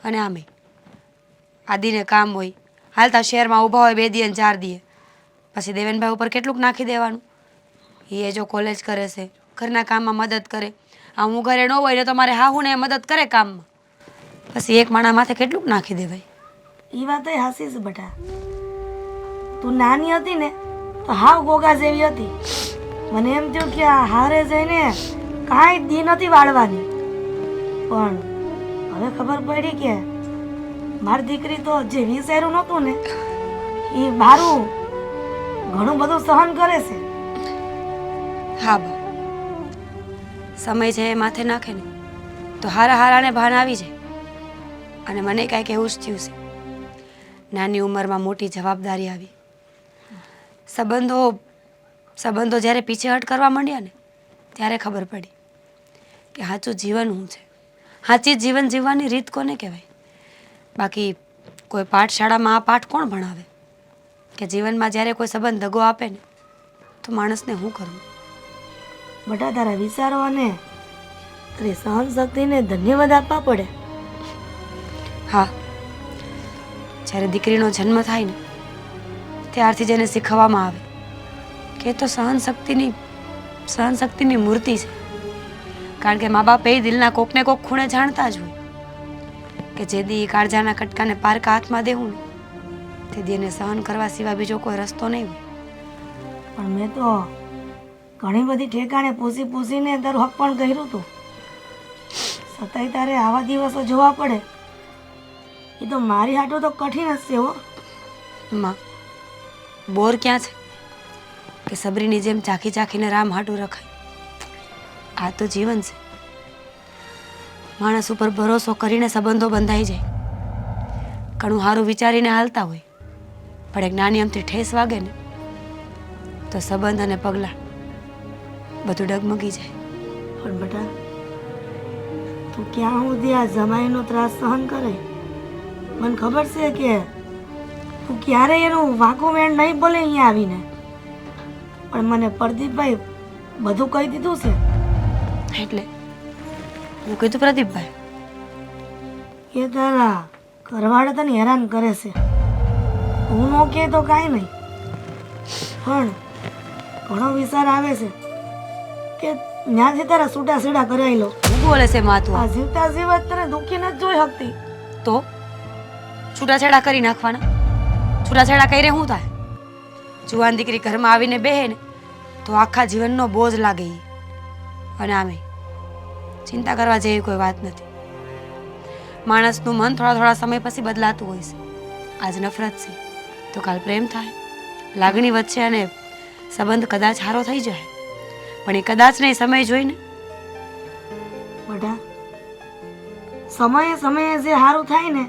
અને આમે આદિને કામ હોય, હાલતા શહેરમાં ઊભા હોય 2 દી અને 4 દીએ પછી દેવેનભાઈ ઉપર કેટલુંક નાખી દેવાનું? એ જો કોલેજ કરે છે, ઘરના કામમાં મદદ કરે, આ હું ઘરે ન હોય ને તો મારે હાહુને મદદ કરે કામમાં, પછી એક માણા માથે કેટલુંક નાખી દેવાય? એ વાત હાસી છે બટા. તું નાની હતી ને તો હાવ ગોગા જેવી હતી. મને એમ થયું કે આ હારે જઈને કાંઈ દી નથી વાળવાની. પણ હવે ખબર પડી કે મારી દીકરી તો જે વિચાર્યું નહોતું ને એ મારું ઘણું બધું સહન કરે છે. હા બા સમય છે એ માથે નાખે ને તો હારા હારાને ભાન આવી જાય અને મને કાંઈક એવું જ થયું છે. નાની ઉંમરમાં મોટી જવાબદારી આવી. સંબંધો જ્યારે પીછેહટ કરવા માંડ્યા ને ત્યારે ખબર પડી કે સાચું જીવન શું છે, સાચી જીવન જીવવાની રીત કોને કહેવાય. બાકી કોઈ પાઠશાળામાં આ પાઠ કોણ ભણાવે કે જીવનમાં જ્યારે કોઈ સંબંધ દગો આપે ને તો માણસને શું કરવું? બટા તારા વિચારો અને તારી સહન શક્તિને ધન્યવાદ આપવા પડે. હા જ્યારે દીકરીનો જન્મ થાય ને ત્યારથી જ એને શીખવવામાં આવે કે એ તો સહનશક્તિની મૂર્તિ છે. કારણ કે મા બાપ એ દિલના કોકને કોક ખૂણે જાણતા જ હોય કે જે દી કાળજાના કટકાને પારકા હાથમાં દેવું ને તે દી એને સહન કરવા સિવાય બીજો કોઈ રસ્તો નહીં હોય. પણ મેં તો ઘણી બધી ઠેકાણે પૂછીને તારું હક પણ કર્યું હતું, છતાંય તારે આવા દિવસો જોવા પડે એ તો મારી હાટો તો કઠિન જ છે હો. માં બોર ક્યાં છે કે સબરીની જેમ ચાખી ચાખીને રામ હાટું રખાય? આ તો જીવન છે. માણસ ઉપર ભરોસો કરીને સંબંધો બંધાઈ જાય, ઘણું સારું વિચારીને હાલતા હોય, પણ એક નાની અમથી ઠેસ વાગે ને તો સંબંધ અને પગલાં બધું ડગમગી જાય. પણ બેટા તું ક્યાં સુધી આ જમાઈનો ત્રાસ સહન કરે? મને ખબર છે કે તું ક્યારેય એનું વાંકું વેણ નહીં બોલે અહીંયા આવીને, પણ મને પ્રદીપભાઈ બધું કહી દીધું છે. એટલે હું કીધું પ્રદીપભાઈ? એ તારા ઘરવાળા તને હેરાન કરે છે. હું નો કે તો કાંઈ નહીં, પણ ઘણો વિચાર આવે છે કે ત્યાંથી તારા છૂટા છેડા કરાવી લો. હું બોલે છે માતું? આ જીવતા જીવત તને દુઃખી નથી જોઈ શકતી. તો છૂટાછેડા કરી નાખવાના. છૂટાછેડા કરીને શું થાય? જુવાન દીકરી ઘરમાં આવીને બેહે ને તો આખા જીવનનો બોજ લાગે ઈ. અને આમે ચિંતા કરવા જેવી કોઈ વાત નથી. માણસનું મન થોડા થોડા સમય પછી બદલાતું હોય છે. આજ નફરત છે તો કાલ પ્રેમ થાય, લાગણી વધશે અને સંબંધ કદાચ સારો થઈ જાય, પણ એ કદાચ નહીં, સમય જોઈને. બેટા સમયે સમયે જે સારું થાય ને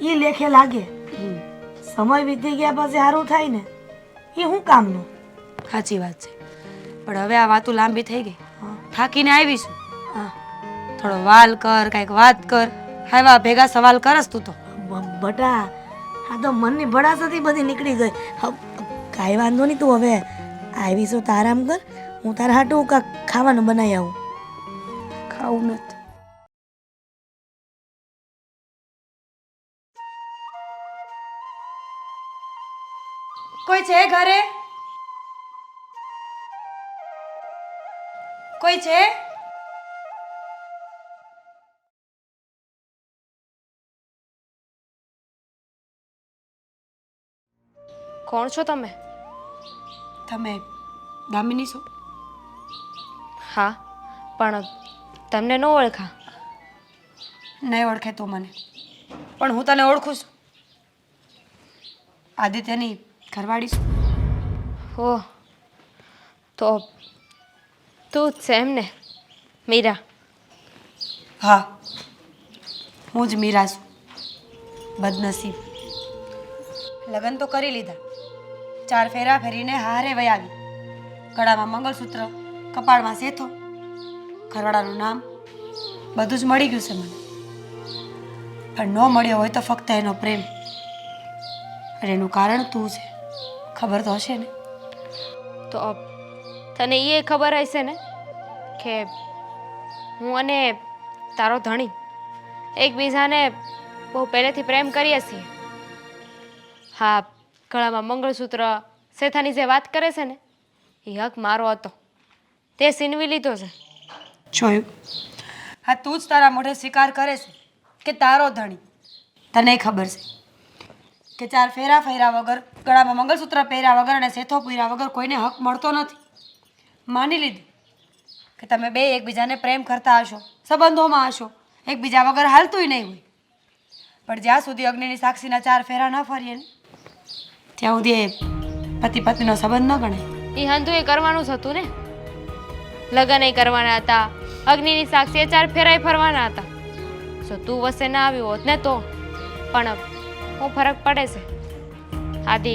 એ લેખે લાગે. સમય વીતી ગયા પછી સારું થાય ને એ શું કામનું? સાચી વાત છે, પણ હવે આ વાતો લાંબી થઈ ગઈ, થાકીને આવીશું. હા થોડો વાલ કર, કાંઈક વાત કર. હાવા ભેગા સવાલ કરસ તું તો. બટા આ તો મનની ભડાસથી બધી નીકળી ગઈ. કાંઈ વાંધો નહીં, તું હવે આવીશું તો આરામ કર. હું તારા હાટું કાંઈક ખાવાનું બનાવી આવું. ખાવું નથી. કોઈ છે ઘરે? કોઈ છે? કોણ છો તમે? તમે દામિની છો? હા, પણ તમને ન ઓળખા. નહીં ઓળખે તો મને, પણ હું તને ઓળખું છું. આદિત્યની ઘરવાળી છું. ઓહ, તો તું જ છે એમ ને, મીરા? હા, હું જ મીરા છું. બદનસીબ. લગ્ન તો કરી લીધા, 4 ફેરા ફેરીને હારે વઈ આવી. ગળામાં મંગળસૂત્ર, કપાળમાં સેથો, ઘરવાળાનું નામ, બધું જ મળી ગયું છે મને. પણ ન મળ્યો હોય તો ફક્ત એનો પ્રેમ. અને એનું કારણ તું છે, ખબર તો હશે ને? તો તને એ ખબર હશે ને કે હું અને તારો ધણી એકબીજાને બહુ પહેલેથી પ્રેમ કરીએ છીએ. હા, ગળામાં મંગળસૂત્ર, શેથાની જે વાત કરે છે ને, એ હક મારો હતો. તે છીનવી લીધો છે. જોયું? હા, તું જ તારા મોઢે સ્વીકાર કરે છે કે તારો ધણી. તને ખબર છે કે 4 ફેરા ફેર્યા વગર, ગળામાં મંગળસૂત્ર પહેર્યા વગર અને સેથો પૂર્યા વગર કોઈને હક મળતો નથી. માની લીધું કે તમે બે એકબીજાને પ્રેમ કરતા હશો, સંબંધોમાં હશો, એકબીજા વગર હાલતુંય નહીં હોય. પણ જ્યાં સુધી અગ્નિની સાક્ષીના 4 ફેરા ન ફરીએ ને, ત્યાં સુધી એ પતિ પત્નીનો સંબંધ ન ગણાય. એ હંધું એ કરવાનું જ હતું ને. લગ્ન એ કરવાના હતા, અગ્નિની સાક્ષીએ 4 ફેરાય ફરવાના હતા. જો તું વસે ના આવ્યું હોત ને તો. પણ હું ફરક પડે છે. આદિ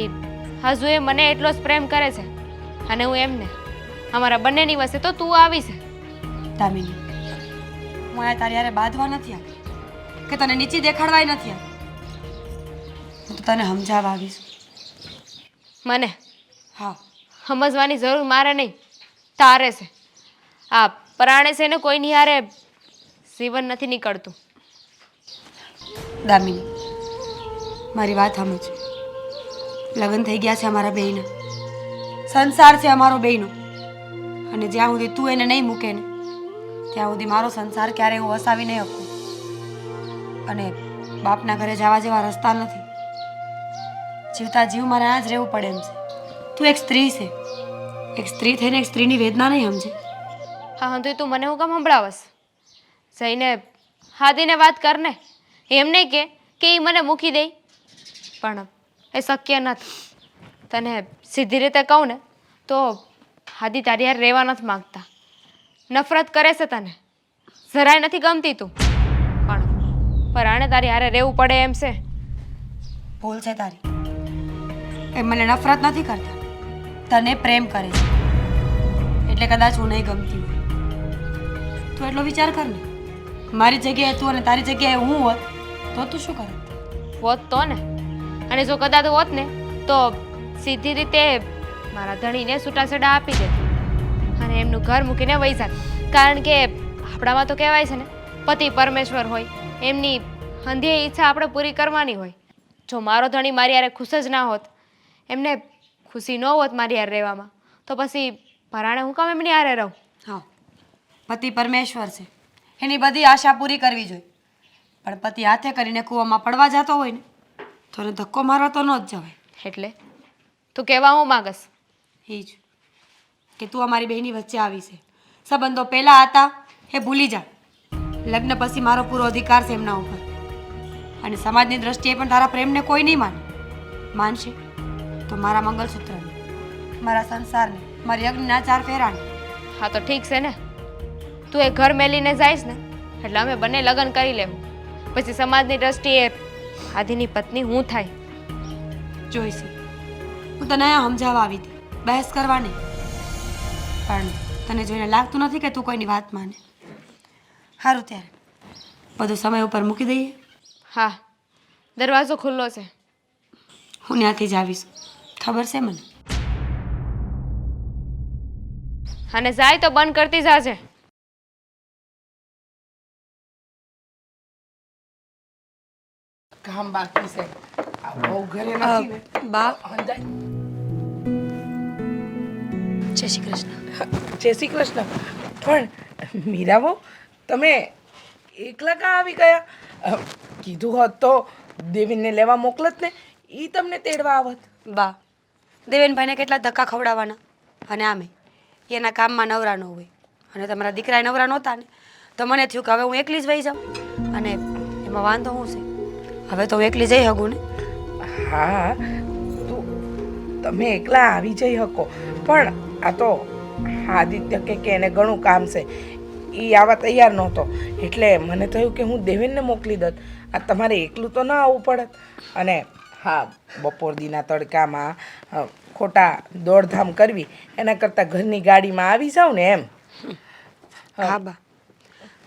હજુ એ મને એટલો જ પ્રેમ કરે છે અને હું એમને. અમારા બંનેની વસે તો તું આવી છે. દામિની, હું આ તારી હારે બાંધવા નથી આવી કે તને નીચી દેખાડવાય નથી આવી. હું તો તને સમજાવવા આવી છું. મને હા, સમજવાની જરૂર મારે નહીં, તારે છે. આ પરાણે છે ને કોઈની હારે જીવન નથી નીકળતું. દામિની, મારી વાત સમજ. લગ્ન થઈ ગયા છે અમારા બેયના, સંસાર છે અમારો બેયનો. અને જ્યાં સુધી તું એને નહીં મૂકે ને, ત્યાં સુધી મારો સંસાર ક્યારેય હું વસાવી નહીં શકું. અને બાપના ઘરે જવા જેવા રસ્તા નથી. જીવતા જીવ મારે આ જ રહેવું પડે એમ છે. તું એક સ્ત્રી છે, એક સ્ત્રી થઈને એક સ્ત્રીની વેદના નહીં સમજે. હા હંધુય તું મને હું કામ સંભળાવસ? જઈને હાદીને વાત કર ને. એમ નહીં કે એ મને મૂકી દે, પણ એ શક્ય નથી. તને સીધી રીતે કહું ને તો હાદી તારી હારે રહેવા નથી માગતા. નફરત કરે છે તને, જરાય નથી ગમતી તું. પણ પરાણે તારી હારે રહેવું પડે એમ છે. ભૂલ છે તારી. એ મને નફરત નથી કરતા, તને પ્રેમ કરે છે એટલે કદાચ હું નહીં ગમતી હોય. તું એટલો વિચાર કર ને, મારી જગ્યાએ તું અને તારી જગ્યાએ હું હોત તો તું શું કરત? હોત તો ને. અને જો કદાચ હોત ને તો સીધી રીતે મારા ધણીને છૂટાછેડા આપી દેત અને એમનું ઘર મૂકીને વહી જાત. કારણ કે આપણામાં તો કહેવાય છે ને, પતિ પરમેશ્વર હોય, એમની હંધે ઈચ્છા આપણે પૂરી કરવાની હોય. જો મારો ધણી મારી હારે ખુશ જ ના હોત, એમને ખુશી ન હોત મારી હારે રહેવામાં, તો પછી પરાણે હું કામ એમની હારે રહું? હા, પતિ પરમેશ્વર છે, એની બધી આશા પૂરી કરવી જોઈએ. પણ પતિ હાથે કરીને કૂવામાં પડવા જતો હોય ને, તો એને ધક્કો મારવા તો ન જ જવાય. એટલે તું કહેવા હું માગસ? એ જ કે તું અમારી બહેની વચ્ચે આવી છે. સંબંધો પહેલાં હતા એ ભૂલી જા. લગ્ન પછી મારો પૂરો અધિકાર છે એમના ઉપર. અને સમાજની દ્રષ્ટિએ પણ તારા પ્રેમને કોઈ નહીં માને. માનશે તો મારા મંગળસૂત્રને, મારા સંસારને, મારી અગ્નિના 4 ફેરાને. હા તો ઠીક છે ને. તું એ ઘર મેલીને જઈશ ને એટલે અમે બંને લગ્ન કરી લેવું. પછી સમાજની દ્રષ્ટિએ આદિની પત્ની હું થાય. જોઈશે. હું તને અહીંયા સમજાવવા આવી હતી, બહેસ કરવા નહીં. પણ તને જોઈને લાગતું નથી કે તું કોઈની વાત માને. સારું, ત્યારે બધું સમય ઉપર મૂકી દઈએ. હા, દરવાજો ખુલ્લો છે. હું ત્યાંથી જ આવીશ, ખબર છે મને. અને જાય તો બંધ કરતી જાજે. કામ બાકી છે. આ બહુ ઘરે નથી ને. બા, અંજાય. જય શ્રી કૃષ્ણ. જય શ્રી કૃષ્ણ. પણ મીરાબો, તમે એકલા કાં આવી ગયા? કીધું હોત તો દેવીને લેવા મોકલત ને, એ તમને તેડવા આવત. બા, દેવેનભાઈને કેટલા ધક્કા ખવડાવવાના, અને આમે એના કામમાં નવરા ન હોય, અને તમારા દીકરા નવરા નહોતા ને, તો મને થયું કે હવે હું એકલી જ વહી જાઉં, અને એમાં વાંધો શું છે? હવે તો હું એકલી જઈ શકું ને. હા, તમે એકલા આવી જઈ શકો, પણ આ તો આદિત્ય કે એને ઘણું કામ છે, એ આવા તૈયાર નહોતો, એટલે મને થયું કે હું દેવેનને મોકલી દત. આ તમારે એકલું તો ના આવવું પડત. અને હા, બપોર દીના તડકામાં ખોટા દોડધામ કરવી એના કરતાં ઘરની ગાડીમાં આવી જાવ ને એમ. હા બા,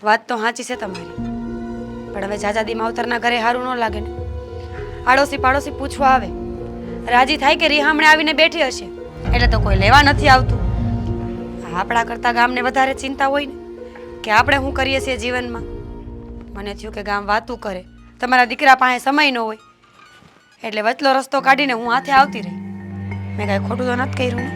વાત તો સાચી છે તમારી, પણ હવે જાજાદી માવતરના ઘરે સારું ન લાગે ને. આડોશી પાડોશી પૂછવા આવે, રાજી થાય કે રીહામણે આવીને બેઠી હશે એટલે તો કોઈ લેવા નથી આવતું. આપણા કરતાં ગામને વધારે ચિંતા હોય ને કે આપણે શું કરીએ છીએ જીવનમાં. મને થયું કે ગામ વાતું કરે, તમારા દીકરા પાસે સમય ન હોય, એટલે વચલો રસ્તો કાઢીને હું હાથે આવતી રહી. મેં કાંઈ ખોટું તો નથી કર્યું ને?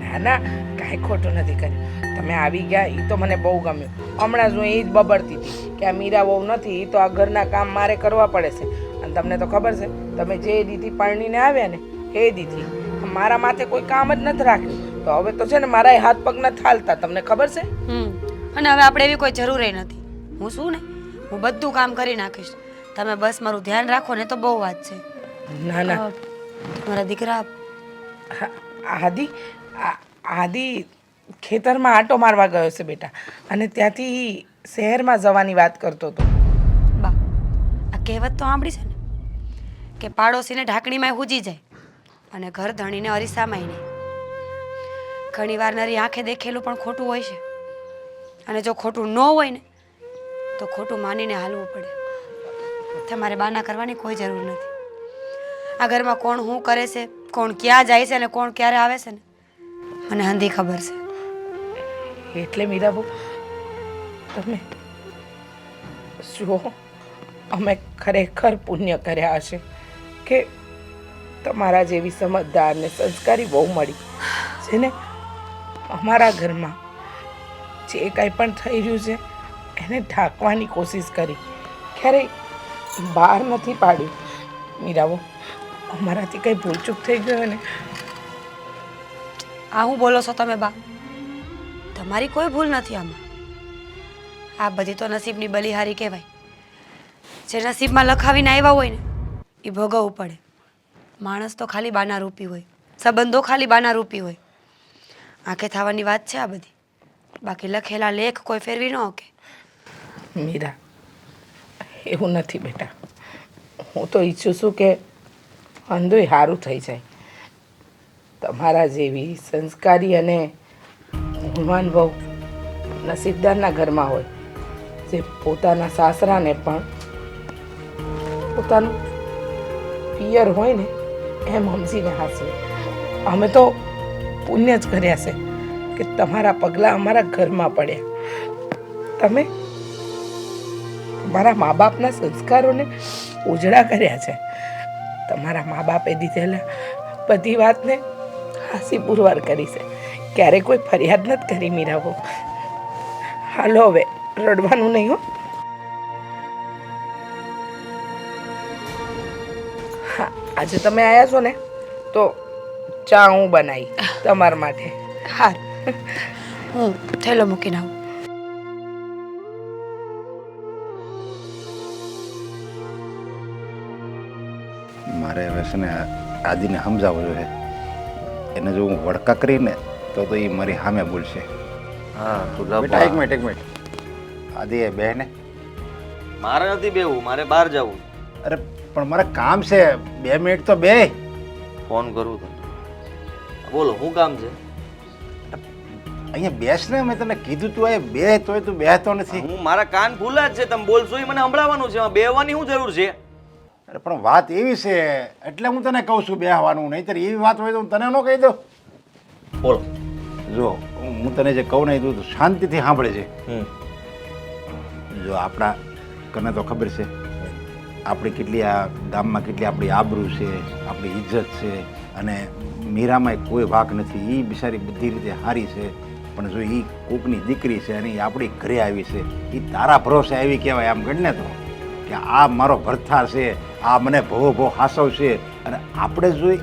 ના ના, કાંઈ ખોટું નથી કર્યું. તમે આવી ગયા એ તો મને બહુ ગમ્યું. હમણાં જ હું એ જ બબડતી હતી કે આ મીરા બહુ નથી, એ તો આ ઘરના કામ મારે કરવા પડે છે. અને તમને તો ખબર છે, તમે જે દીધી પરણીને આવ્યા ને એ દીધી મારા માથે કોઈ કામ જ નથી રાખ્યું. તો હવે તો છે ને મારા હાથ પગ નથી હાલતા, તમને ખબર છે. અને હવે આપણે એવી કોઈ જરૂર નથી. હું શું ને, હું બધું કામ કરી નાખીશ, તમે બસ મારું ધ્યાન રાખો ને તો બહુ વાત છે. ના ના, મારા દીકરા આદિ ખેતરમાં આંટો મારવા ગયો છે બેટા, અને ત્યાંથી શહેરમાં જવાની વાત કરતો હતો. બા, આ કહેવત તો સાંભળી છે ને કે પાડોશીને ઢાંકણીમાં હુજી જાય અને ઘર ધણીને અરીસામાં નહીં. ઘણી વાર નરી આંખે દેખેલું પણ ખોટું હોય છે, અને જો ખોટું ન હોય ને તો ખોટું માનીને હાલવું પડે. તમારે બાના કરવાની કોઈ જરૂર નથી. આ ઘરમાં કોણ શું કરે છે, કોણ ક્યાં જાય છે અને કોણ ક્યારે આવે છે ને મને હંધી ખબર છે. એટલે મીરાબુ, તમે જુઓ, અમે ખરેખર પુણ્ય કર્યા હશે કે તમારા જેવી સમજદાર ને સંસ્કારી બહુ મળી, જેને અમારા ઘરમાં જે કાંઈ પણ થઈ રહ્યું છે એને ઢાંકવાની કોશિશ કરી, ક્યારેય બહાર નથી પાડ્યું. મીરાબુ, અમારાથી કંઈ ભૂલચૂક થઈ ગયો ને? આ હું બોલો છો તમે બા? તમારી કોઈ ભૂલ નથી આમાં. આ બધી તો નસીબની બલિહારી કહેવાય. જે નસીબમાં લખાવીને આવ્યા હોય ને એ ભોગવવું પડે. માણસ તો ખાલી બાના રૂપી હોય, સંબંધો ખાલી બાના રૂપી હોય. આંખે થવાની વાત છે આ બધી, બાકી લખેલા લેખ કોઈ ફેરવી ન શકે. મીરા, એવું નથી બેટા. હું તો ઈચ્છું છું કે અંધોય સારું થઈ જાય. તમારા જેવી સંસ્કારી અને ગુણવાન વહુ નસીબદારના ઘરમાં હોય, જે પોતાના સાસરાને પણ પોતાનું પિયર હોય ને એમ સમજીને હાંસવે. અમે તો પુણ્ય જ કર્યા છે કે તમારા પગલાં અમારા ઘરમાં પડ્યા. તમે તમારા મા બાપના સંસ્કારોને ઉજળા કર્યા છે. તમારા મા બાપે દીધેલા બધી વાતને હાસી પુરવાર કરી છે, ક્યારે કોઈ ફરિયાદ નથી કરી. મીરાબો, હાલો હવે, રડવાનું નહીં હો. હા, આજે તમે આવ્યા છો ને તો ચા હું બનાવી તમારા માટે. હા, હું થેલો મૂકીને આવું. મારે હવે છે ને આદિને સમજાવવો જોઈએ. એને જો હું વડકા કરીને તો એ મારી સામે બોલશે. હા, તું બેટા એક મિનિટ. આદિ એ બેને મારે નથી બેવું, મારે બહાર જવું. અરે પણ મારે કામ છે, 2 મિનિટ તો બે. ફોન કરું તો બોલો, શું કામ છે? અહીંયા બેસ ને, મેં તને કીધું તું અહીંયા બે તોય તું બેસતો નથી. હું મારા કાન ખુલ્લા જ છે, તમે બોલશો એ મને સંભળાવવાનું છે. એમાં બેહવાની શું જરૂર છે? અરે પણ વાત એવી છે એટલે હું તને કહું છું બેસવાનું, નહીંતર એવી વાત હોય તો હું તને ન કહી દઉં. બોલો. જો હું તને જે કહું ને તું શાંતિથી સાંભળે છે. જો આપણા કને તો ખબર છે આપણી કેટલી આ ગામમાં કેટલી આપણી આબરૂ છે, આપણી ઇજ્જત છે, અને મીરામાં કોઈ વાંક નથી. એ બિચારી બધી રીતે સારી છે, પણ જો એ કોકની દીકરી છે અને એ આપણી ઘરે આવી છે, એ તારા ભરોસે આવી કહેવાય. આમ ગણને તો કે આ મારો ભરથા છે, આ મને ભવો ભો હાસવ છે, અને આપણે જો એ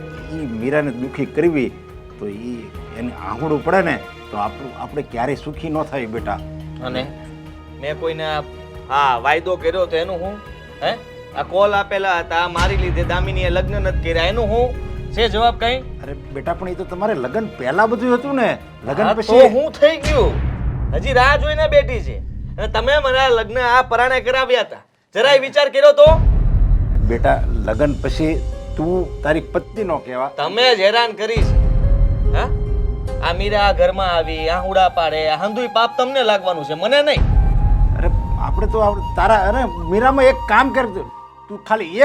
મીરાને દુઃખી કરવી તો એને આંગળું પડે ને તો આપણે ક્યારેય સુખી ન થાય બેટા. અને મેં કોઈને વાયદો કર્યો તો એનું હું હે આ કોલ આપેલા હતા મારી લીધે દામિનીએ લગ્ન નથી કર્યા એનું હું છે જવાબ કઈ? અરે બેટા પણ એ તો તમારે લગ્ન પહેલા બધું હતું ને, લગ્ન તો પછી હું થઈ ગયું? હજી રાહ જોઈને બેઠી છે અને તમે મને લગ્ન આ પરાણે કરાવ્યા હતા. જરાય વિચાર કર્યો તો? બેટા લગ્ન પછી તું તારી પત્ની નો કહેવા. તમે જ હેરાન કરી છે. હા આ મીરા આ ઘરમાં આવી આહુડા પાડે આ હંધુય પાપ તમને લાગવાનું છે, મને નહીં. અરે આપણે તો તારા અરે મીરામાં એક કામ કર, તું ખાલી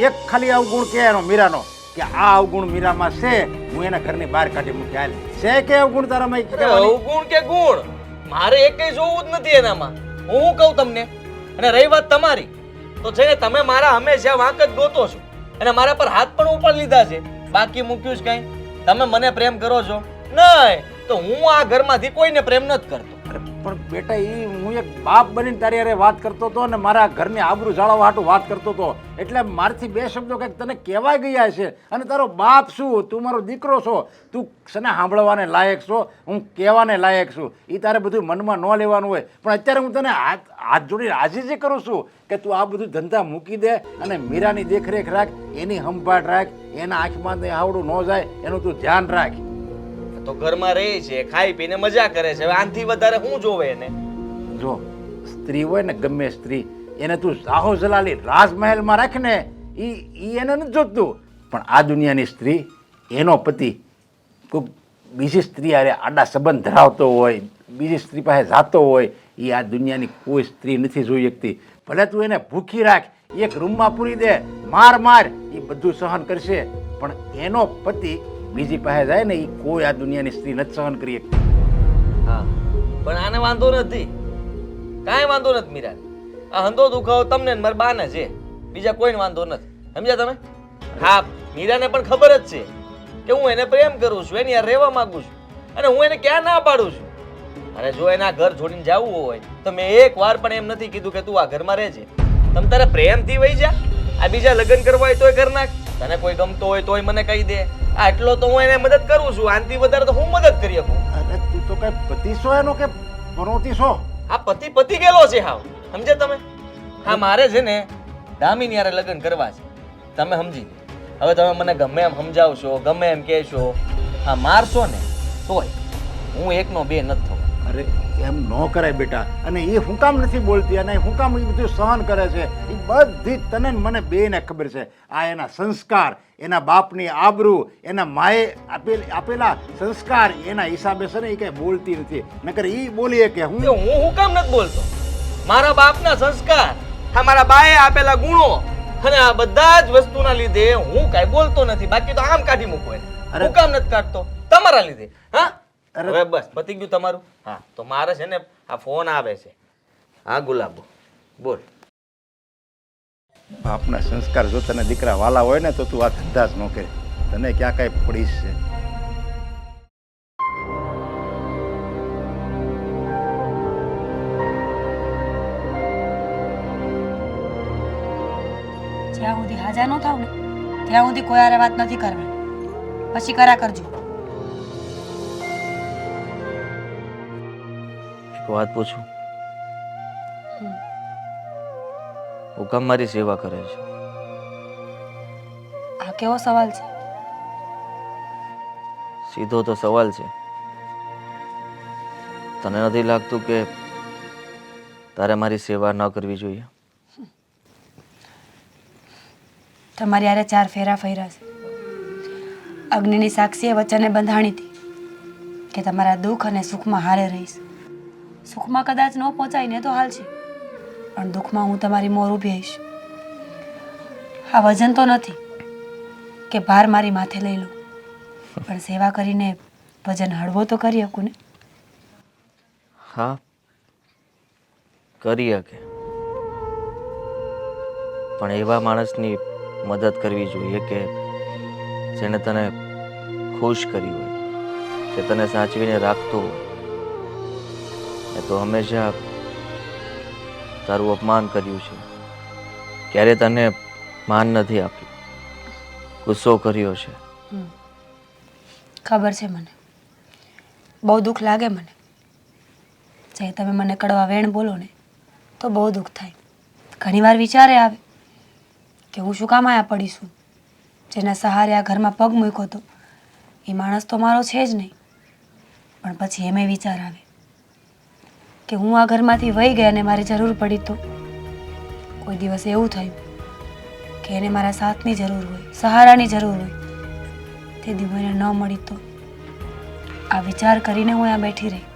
એક ખાલી અવગુણ કે એનો મીરાનો કે આ અવગુણ મીરામાં છે, હું એના ઘરની બહાર કાઢી મૂકી હાલ છે કે અવગુણ તારામાં અવગુણ કે ગુણ મારે એકેય જોવું જ નથી એનામાં. હું કહું તમને, અને રહી વાત તમારી તો છે ને તમે મારા હંમેશા વાંક જ ગોતો છો અને મારા પર હાથ પણ ઉપર લીધા છે. બાકી મૂક્યું છે કઈ? તમે મને પ્રેમ કરો છો? નહીં તો હું આ ઘરમાંથી કોઈને પ્રેમ નથી કરતો. અરે પણ બેટા એ હું એક બાપ બનીને તારી હારે વાત કરતો હતો ને મારા ઘરની આબરૂ જાળવવા હાટું વાત કરતો હતો, એટલે મારથી બે શબ્દો કંઈક તને કહેવાય ગયા છે. અને તારો બાપ શું, તું મારો દીકરો છો, તું સને સાંભળવાને લાયક છો, હું કહેવાને લાયક છું. એ તારે બધું મનમાં ન લેવાનું હોય. પણ અત્યારે હું તને હાથ જોડી રાજી કરું છું કે તું આ બધું ધંધા મૂકી દે અને મીરાની દેખરેખ રાખ, એની સંભાળ રાખ, એના આંખમાં આવડું ન જાય એનું તું ધ્યાન રાખ. તો ઘરમાં રહે છે, ખાઈ પીને મજા કરે છે, હવે આનથી વધારે હું જોવે એને? જો સ્ત્રી હોય ને ગમે સ્ત્રી એને તું સાહો જલાલી રાજમહેલમાં રાખ ને એ એને નથી જોતું. પણ આ દુનિયાની સ્ત્રી એનો પતિ કોઈ બીજી સ્ત્રી હારે આડા સંબંધ ધરાવતો હોય, બીજી સ્ત્રી પાસે જાતો હોય, એ આ દુનિયાની કોઈ સ્ત્રી નથી જોઈ શકતી. ભલે તું એને ભૂખી રાખ, એક રૂમમાં પૂરી દે, માર એ બધું સહન કરશે, પણ એનો પતિ બીજી પાસે જાય ને એ કોઈ આ દુનિયાની સ્ત્રી નથી સહન કરી શકતી. હા પણ આને વાંધો નથી, કાંઈ વાંધો નથી મીરા. આ હંધો દુખાવો તમને મારા બાને છે, બીજા કોઈને વાંધો નથી. સમજ્યા તમે? હા મીરાને પણ ખબર જ છે કે હું એને પ્રેમ કરું છું, એની યાર રહેવા માંગુ છું, અને હું એને ક્યાં ના પાડું છું. અરે જો એના ઘર છોડીને જવું હોય તો મેં એક વાર પણ એમ નથી કીધું કે તું આ ઘરમાં રહેજે. તમ તારે પ્રેમથી વહી જા. આ બીજા લગ્ન કરવા હોય તોય કર નાખ, તને કોઈ ગમતો હોય તોય મને કહી દે. આ એટલો તો હું એને મદદ કરું છું, આનથી વધારે તો હું મદદ કરી શકું. અરે તું તો કઈ પતિ છો એનો કે પનોતી છો? આ પતિ ગયેલો છે હાવ. સમજે તમે? હા મારે છે ને દામિની યારે લગ્ન કરવા છે, તમે સમજી લો. હવે તમે મને ગમે એમ સમજાવશો, ગમે એમ કહેશો, હા મારશો ને તોય હું એકનો બે નથી થવા. અરે એમ ન કરાય બેટા. અને એ હું કામ નથી બોલતી અને હું કામ એ બધું સહન કરે છે, એ બધી તને ને મને બેને ખબર છે. આ એના સંસ્કાર, એના બાપની આબરૂ, એના માએ આપેલા સંસ્કાર, એના હિસાબે છે ને એ કઈ બોલતી નથી. નકર એ બોલીએ કે હું કામ નથી બોલતો? મારા બાપના સંસ્કાર, હા મારા બાએ આપેલા ગુણો અને આ બધા જ વસ્તુના લીધે હું કાંઈ બોલતો નથી. બાકી તો આમ કાઢી મૂકો એને. હું કામ નથી કાઢતો? તમારા લીધે. હા હવે બસ પતી ગયું તમારું. હા તો મારે છે ને આ ફોન આવે છે. હા ગુલાબો બોલ. બાપના સંસ્કાર જો તને દીકરા વાલા હોય ને તો તું આ ધંધા જ ન કરે. તને ક્યાં કઈ પડીશ છે? જ્યાં સુધી હાજા ન થાવ ને ત્યાં સુધી કોઈ હારે વાત નથી કરવાની, પછી કર્યા કરજો. એક વાત પૂછું? હું કામ મારી સેવા કરે છે? આ કેવો સવાલ છે? સીધો તો સવાલ છે. તને નથી લાગતું કે તારે મારી સેવા ન કરવી જોઈએ? તમારી હારે 4 ફેરા ફર્યા છે. અગ્નિની સાક્ષીએ વચને બંધાણી હતી કે તમારા દુઃખ અને સુખમાં હારે રહીશ. સુખમાં કદાચ ન પહોંચાય ને તો હાલ છે, પણ દુઃખમાં હું તમારી મોર ઊભી રહીશ. આ વજન તો નથી કે ભાર મારી માથે લઈ લો, પણ સેવા કરીને વજન હળવો તો કરી શકું ને. હા કરી શકે, પણ એવા માણસની મદદ કરવી જોઈએ કે જેણે તને ખુશ કરી હોય, જે તને સાચવીને રાખતો હોય. એ તો હંમેશા તારું અપમાન કર્યું છે, ક્યારે તને માન નથી આપ્યું, ગુસ્સો કર્યો છે. ખબર છે મને, બહુ દુઃખ લાગે મને. જે તમે મને કડવા વેણ બોલો ને તો બહુ દુઃખ થાય. ઘણીવાર વિચારે આવે કે હું શું કામ આયા પડીશું. જેના સહારે આ ઘરમાં પગ મૂક્યો હતો એ માણસ તો મારો છે જ નહીં. પણ પછી એમે વિચાર આવે કે હું આ ઘરમાંથી વહી ગઈ અને મારી જરૂર પડી તો કોઈ દિવસ એવું થયું કે એને મારા સાથની જરૂર હોય, સહારાની જરૂર હોય, તે દિવસ એને ન મળી તો આ વિચાર કરીને હું અહીંયા બેઠી રહી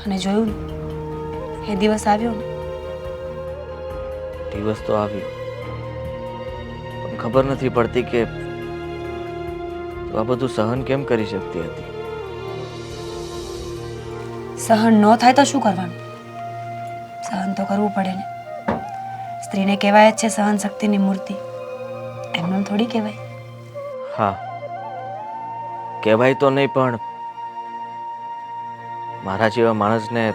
અને જોયું ને એ દિવસ આવ્યો ને. દિવસ તો આવ્યો, પણ ખબર નથી પડતી કે તું આ બધું સહન કેમ કરી શકતી હતી. સહન ન થાય તો શું કરવાનું? સહન તો કરવું પડે ને. સ્ત્રીને કહેવાય જ છે સહન શક્તિની મૂર્તિ, એમનું થોડી કહેવાય. હા, કહેવાય તો નહીં, પણ મારા જેવા માણસને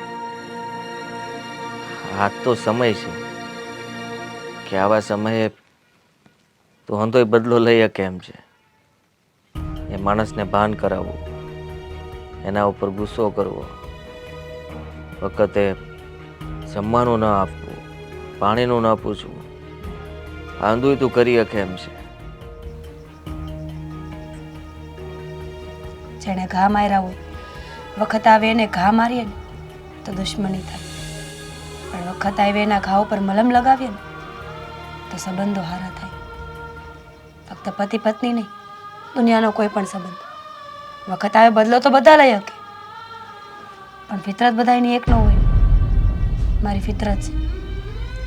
આ તો સમય છે કે આવા સમયે તું હંધોય બદલો લઈ શકે એમ છે. એ માણસને ભાન કરાવવું, એના ઉપર ગુસ્સો કરવો, વખતે જમવાનું ન આપવું, પાણીનું ન પૂછવું, આંધુય તું કરી શકે એમ છે. જેણે ઘા માર્યા હોય, વખત આવે એને ઘા મારીએ ને તો દુશ્મની થાય, પણ વખત આવે એના ઘા ઉપર મલમ લગાવીએ ને તો સંબંધો હારા થાય. ફક્ત પતિ પત્ની નહીં, દુનિયાનો કોઈ પણ સંબંધ. વખત આવે બદલો તો બધા લઈ શકે, પણ ફિતરત બધાની એક ન હોય. મારી ફિતરત છે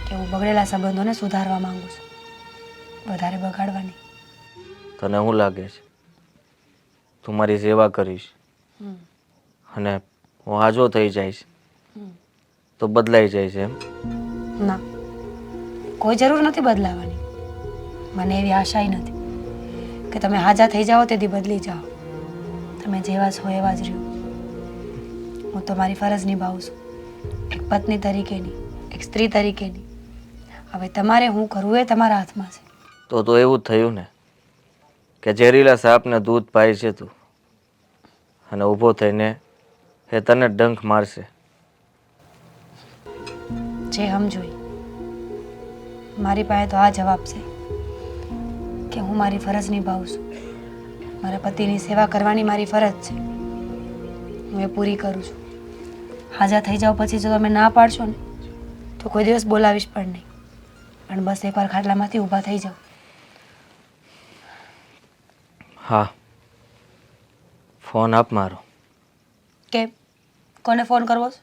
કે હું બગડેલા સંબંધોને સુધારવા માંગુ છું, વધારે બગાડવાની. તને શું લાગે છે તું મારી સેવા કરીશ અને હું હાજો થઈ જઈશ તો બદલાઈ જઈશ એમ? ના, કોઈ જરૂર નથી બદલાવાની. મને એવી આશાય નથી કે તમે હાજા થઈ જાઓ તેથી બદલી જાઓ. તમે જેવા છો એવા જ રહ્યો. હું તો મારી ફરજ નિભાવું છું, એક પત્ની તરીકેની, એક સ્ત્રી તરીકેની. હવે તમારે હું કરવું એ તમારા હાથમાં છે. તો એવું જ થયું ને કે ઝેરીલા સાપને દૂધ પાય છે તું, અને ઊભો થઈને એ તને ડંખ મારશે. જે સમજો ઈ. મારી પાસે તો આ જવાબ છે કે હું મારી ફરજ નિભાવું છું. મારા પતિની સેવા કરવાની મારી ફરજ છે, હું એ પૂરી કરું છું. હાજા થઈ જાઓ પછી જો તમે ના પાડશો ને તો કોઈ દિવસ બોલાવીશ પણ નહીં. પણ બસ એકવાર ખાટલામાંથી ઊભા થઈ જાઓ. હા, ફોન આપ મારો. કેમ? કોને ફોન કરવો છે?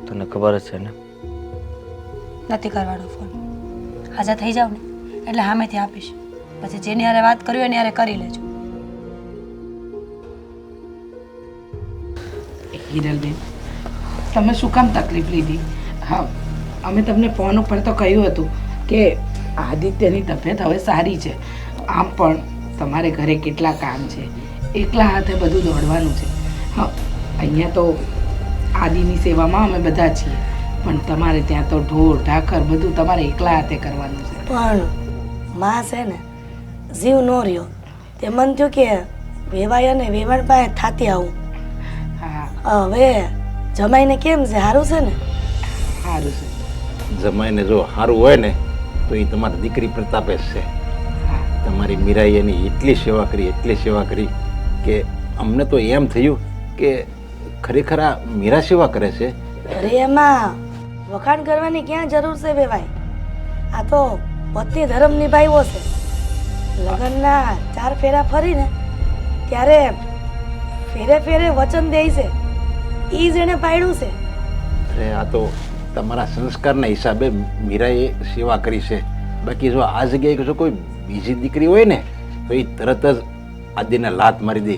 તને ખબર જ છે ને. નથી કરવાનો ફોન. હાજા થઈ જાવ ને એટલે સામેથી આપીશ. પછી જેની હારે વાત કરવી હોય એની હારે કરી લેજો. હિરલબેન, તમે શું કામ તકલીફ લીધી? હા, અમે તમને ફોન ઉપર તો કહ્યું હતું કે આદિત્યની તબિયત હવે સારી છે. આમ પણ તમારે ઘરે કેટલા કામ છે, એકલા હાથે બધું દોડવાનું છે. હા, અહીંયા તો આદિની સેવામાં અમે બધા છીએ, પણ તમારે ત્યાં તો ઢોર ઢાકર બધું તમારે એકલા હાથે કરવાનું છે. પણ માં છે ને જીવ નો રહ્યો તે મન થયું કે વેવાય અને વેવાણ પાસે થાતી આવું. હા, હવે જમાઈને કેમ છે? સારું છે ને? સારું છે. જમાઈને જો સારું હોય ને તો એ તમારી દીકરી પ્રતાપે જ છે. તમારી મીરાએ એની એટલી સેવા કરી કે અમને તો એમ થયું કે ખરેખર આ મીરા સેવા કરે છે. અરે એમાં વખાણ કરવાની ક્યાં જરૂર છે વેવાય? આ તો પત્ની ધર્મ નિભાવ્યો છે. લગ્નના 4 ફેરા ફરીને ત્યારે ફેરે ફેરે વચન દે છે, એ જ એને પાડ્યું છે. અરે આ તો તમારા સંસ્કારના હિસાબે મીરાએ સેવા કરી છે. બાકી જો આ જગ્યાએ જો કોઈ બીજી દીકરી હોય ને તો એ તરત જ આદિને લાત મારી દે.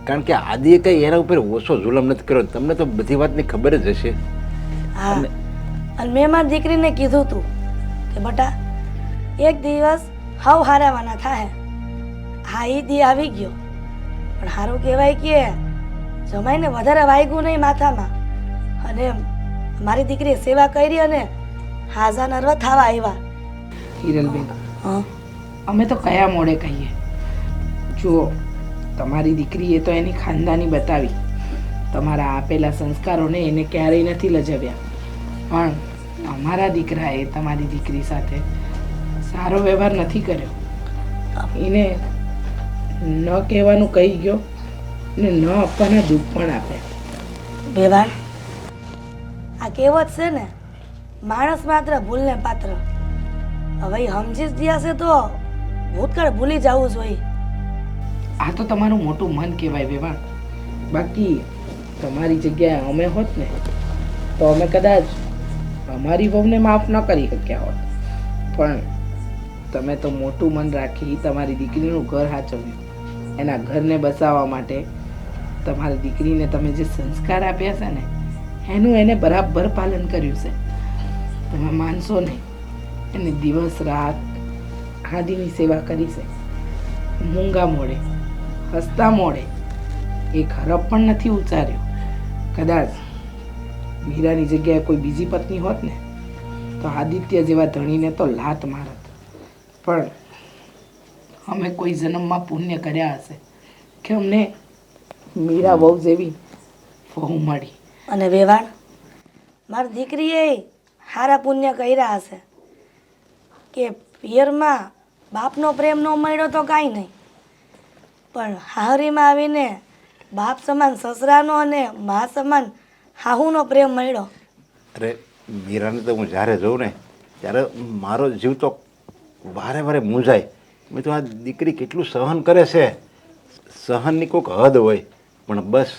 કારણ કે આદિએ કંઈ એના ઉપર ઓછો જુલમ નથી કર્યો. તમને તો બધી વાતની ખબર જ હશે. હા, અને મેં મારી દીકરીને કીધું હતું કે કે બટા એક દિવસ હાવ હારાવાના થાય. હા એ દી આવી ગયો, પણ સારું કહેવાય કે જમાઈને વધારે વાગ્યું નહીં માથામાં, અને મારી દીકરીએ સેવા કરી અને હાજા નરવા થવા આવ્યા. હિરલબેન, હા અમે તો કયા મોડે કહીએ? જુઓ, તમારી દીકરીએ તો એની ખાનદાની બતાવી, તમારા આપેલા સંસ્કારોને એને ક્યારેય નથી લજવ્યા, પણ અમારા દીકરાએ તમારી દીકરી સાથે સારો વ્યવહાર નથી કર્યો. એને ન કહેવાનું કહી ગયો ને ન આપવાના દુઃખ પણ આપ્યા. વેવાણ, આ કહેવત છે ને, માણસ માત્ર ભૂલને પાત્ર. હવે ઈ સમજી જ ગયા છે તો ભૂતકાળ ભૂલી જવું જોઈએ. આ તો તમારું મોટું મન કહેવાય વેવાણ. બાકી તમારી જગ્યાએ અમે હોત ને તો અમે કદાચ અમારી વહુને માફ ન કરી શક્યા હોત, પણ તમે તો મોટું મન રાખી તમારી દીકરીનું ઘર સાચવ્યું. એના ઘરને બસાવવા માટે તમારી દીકરીને તમે જે સંસ્કાર આપ્યા છે ને એનું એને બરાબર પાલન કર્યું છે. તમે માનશો નહીં, એને દિવસ રાત આદિની સેવા કરી છે. મૂંગા મોડે, હસતા મોડે એક હરફ પણ નથી ઉચ્ચાર્યો. કદાચ મીરાની જગ્યાએ કોઈ બીજી પત્ની હોત ને તો આદિત્ય જેવા ધણીને તો લાત મારત, પણ અમે કોઈ જન્મમાં પુણ્ય કર્યા હશે કે અમને મીરા બહુ જેવી વહુ મળી. અને વેવાણ, મારી દીકરીએ સારા પુણ્ય કર્યા હશે કે પિયરમાં બાપનો પ્રેમ ન મળ્યો તો કાંઈ નહીં, પણ હાહરીમાં આવીને બાપ સમાન સસરાનો અને મા સમાન હાહુનો પ્રેમ મળ્યો. અરે મીરાને તો હું જ્યારે જોઉં ને ત્યારે મારો જીવ તો વારે વારે મૂંઝાય. મેં તો આ દીકરી કેટલું સહન કરે છે. સહનની કોઈક હદ હોય, પણ બસ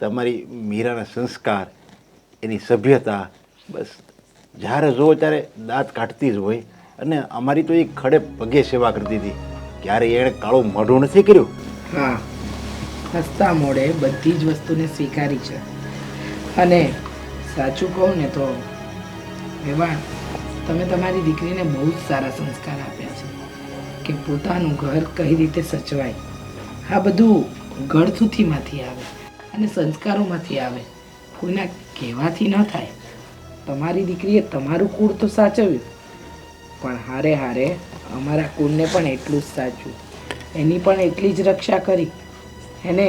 તમારી મીરાના સંસ્કાર, એની સભ્યતા, બસ જ્યારે જુઓ ત્યારે દાંત કાઢતી જ હોય. અને અમારી તો એ ખડે પગે સેવા કરતી હતી, ક્યારેય એણે કાળું મોઢું નથી કર્યું. હા, હસતા મોડે બધી જ વસ્તુને સ્વીકારી છે. અને સાચું કહું ને તો વેવાણ, તમે તમારી દીકરીને બહુ જ સારા સંસ્કાર આપ્યા છે કે પોતાનું ઘર કઈ રીતે સચવાય. આ બધું ગળથુથીમાંથી આવે અને સંસ્કારોમાંથી આવે, કોઈના કહેવાથી ન થાય. તમારી દીકરીએ તમારું કુળ તો સાચવ્યું, પણ હારે હારે અમારા કુળને પણ એટલું જ સાચવ્યું. એની પણ એટલી જ રક્ષા કરી. એને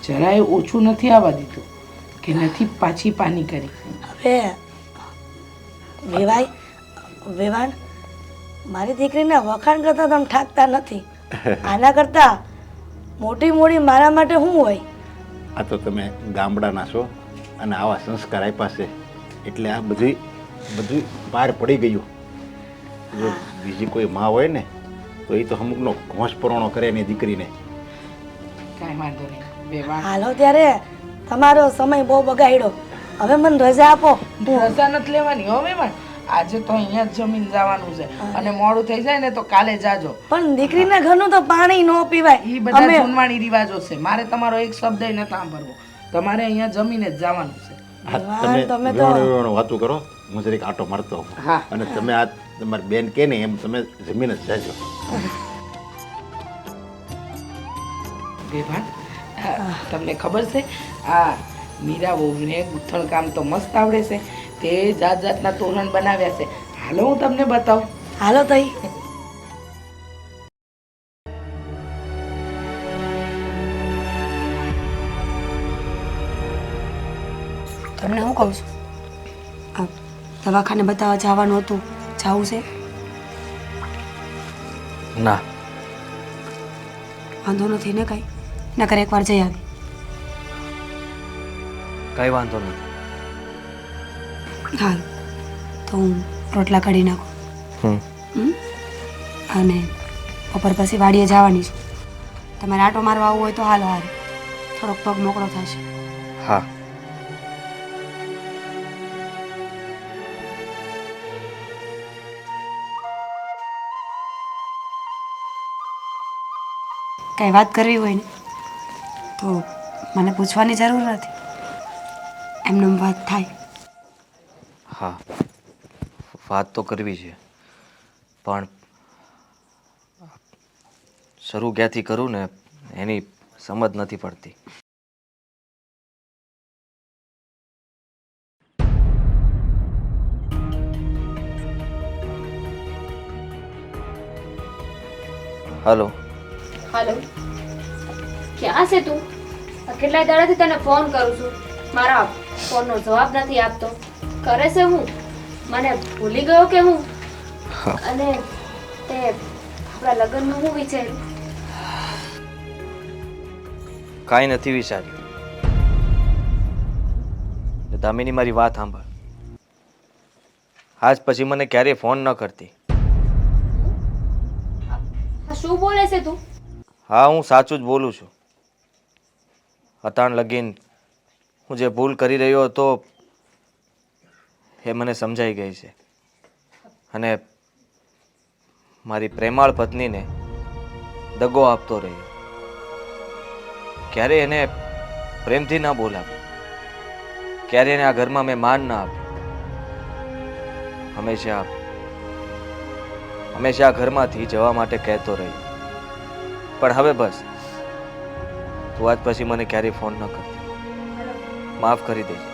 જરાય ઓછું નથી આવવા દીધું કે નથી પાછી પાની કરી. હવે વેવાય વેવાણ, મારી દીકરીના વખાણ કરતા તમે ઠાકતા નથી. આના કરતા મોટી મોટી મારા માટે શું હોય? આ તો તમે ગામડાના છો અને આવા સંસ્કાર આપ્યા છે એટલે આ બધું બહાર પડી ગયું. જો બીજી કોઈ માં હોય ને તો એ તો અમુકનો ઘોંસ પરોણો કરે એની દીકરીને. કાંઈ વાંધો નહીં વેવાણ. હાલો ત્યારે, તમારો સમય બહુ બગાડ્યો. હવે મને રજા આપો. રજા નથી લેવાની હો વેવાણ. આજે તો અહીંયા જ જમીન જવાનું છે અને મોડું થઈ જાય ને તો કાલે જાજો. પણ દીકરીના ઘરનું તો પાણી ન પીવાય. એ બધા જૂનવાણી રિવાજો છે. મારે તમારો એક શબ્દ ન સાંભળવો. તમારે અહીંયા જમીને જ જવાનું છે. તમે વાતું કરો, હું જરીક આટો મારતો હોઉં. હા. અને તમે આ તમારી બેન કે ને એમ તમે જમીન જ જાજો. વેવાણ, તમને ખબર છે આ મીરા વહુને ગૂંથણ કામ તો મસ્ત આવડે છે. તે જાત જાતના તોરણ બનાવ્યા છે. હાલો હું તમને બતાવું. હાલો તઈ. તમને હું કહું છું, આ દવાખાને બતાવવા જવાનું હતું, જવું છે? ના, વાંધો નથી ને કાંઈ? નકર એકવાર જઈ આવી. કઈ વાંધો નથી. હા, તો હું રોટલા કાઢી નાખું. અને બપોર પછી વાડીએ જવાની છું. તમારે આટો મારવા આવવું હોય તો હાલો હારે, થોડોક પગ મોકળો થશે. હા. કાંઈ વાત કરવી હોય ને તો મને પૂછવાની જરૂર નથી, એમને વાત થાય. હા, વાત તો કરવી છે, પણ શરૂ ક્યાંથી કરું ને એની સમજ નથી પડતી. હલો. હાલો, ક્યાં છે તું? કેટલાય દાડાથી તને ફોન કરું છું, મારા ફોનનો જવાબ નથી આપતો. કરે છે હું? મને ભૂલી ગયો કે હું? અને તે આપણા લગ્નનું હું વિચાર્યું? કાંઈ નથી વિચાર્યું. દામિની, મારી વાત સાંભળ. આજ પછી મને ક્યારેય ફોન ન કરતી. શું બોલે છે તું? હા, હું સાચું જ બોલું છું. અતાણ લગીન હું જે ભૂલ કરી રહ્યો હતો એ મને સમજાઈ ગઈ છે. અને મારી પ્રેમાળ પત્નીને દગો આપતો રહ્યો. ક્યારે એને પ્રેમથી ના બોલાવ્યો, ક્યારે એને આ ઘરમાં મેં માન ના આપ્યું. હંમેશા આ ઘરમાંથી જવા માટે કહેતો રહ્યો. પણ હવે બસ, તું આજ પછી મને ક્યારેય ફોન ન કરતી. માફ કરી દેજે.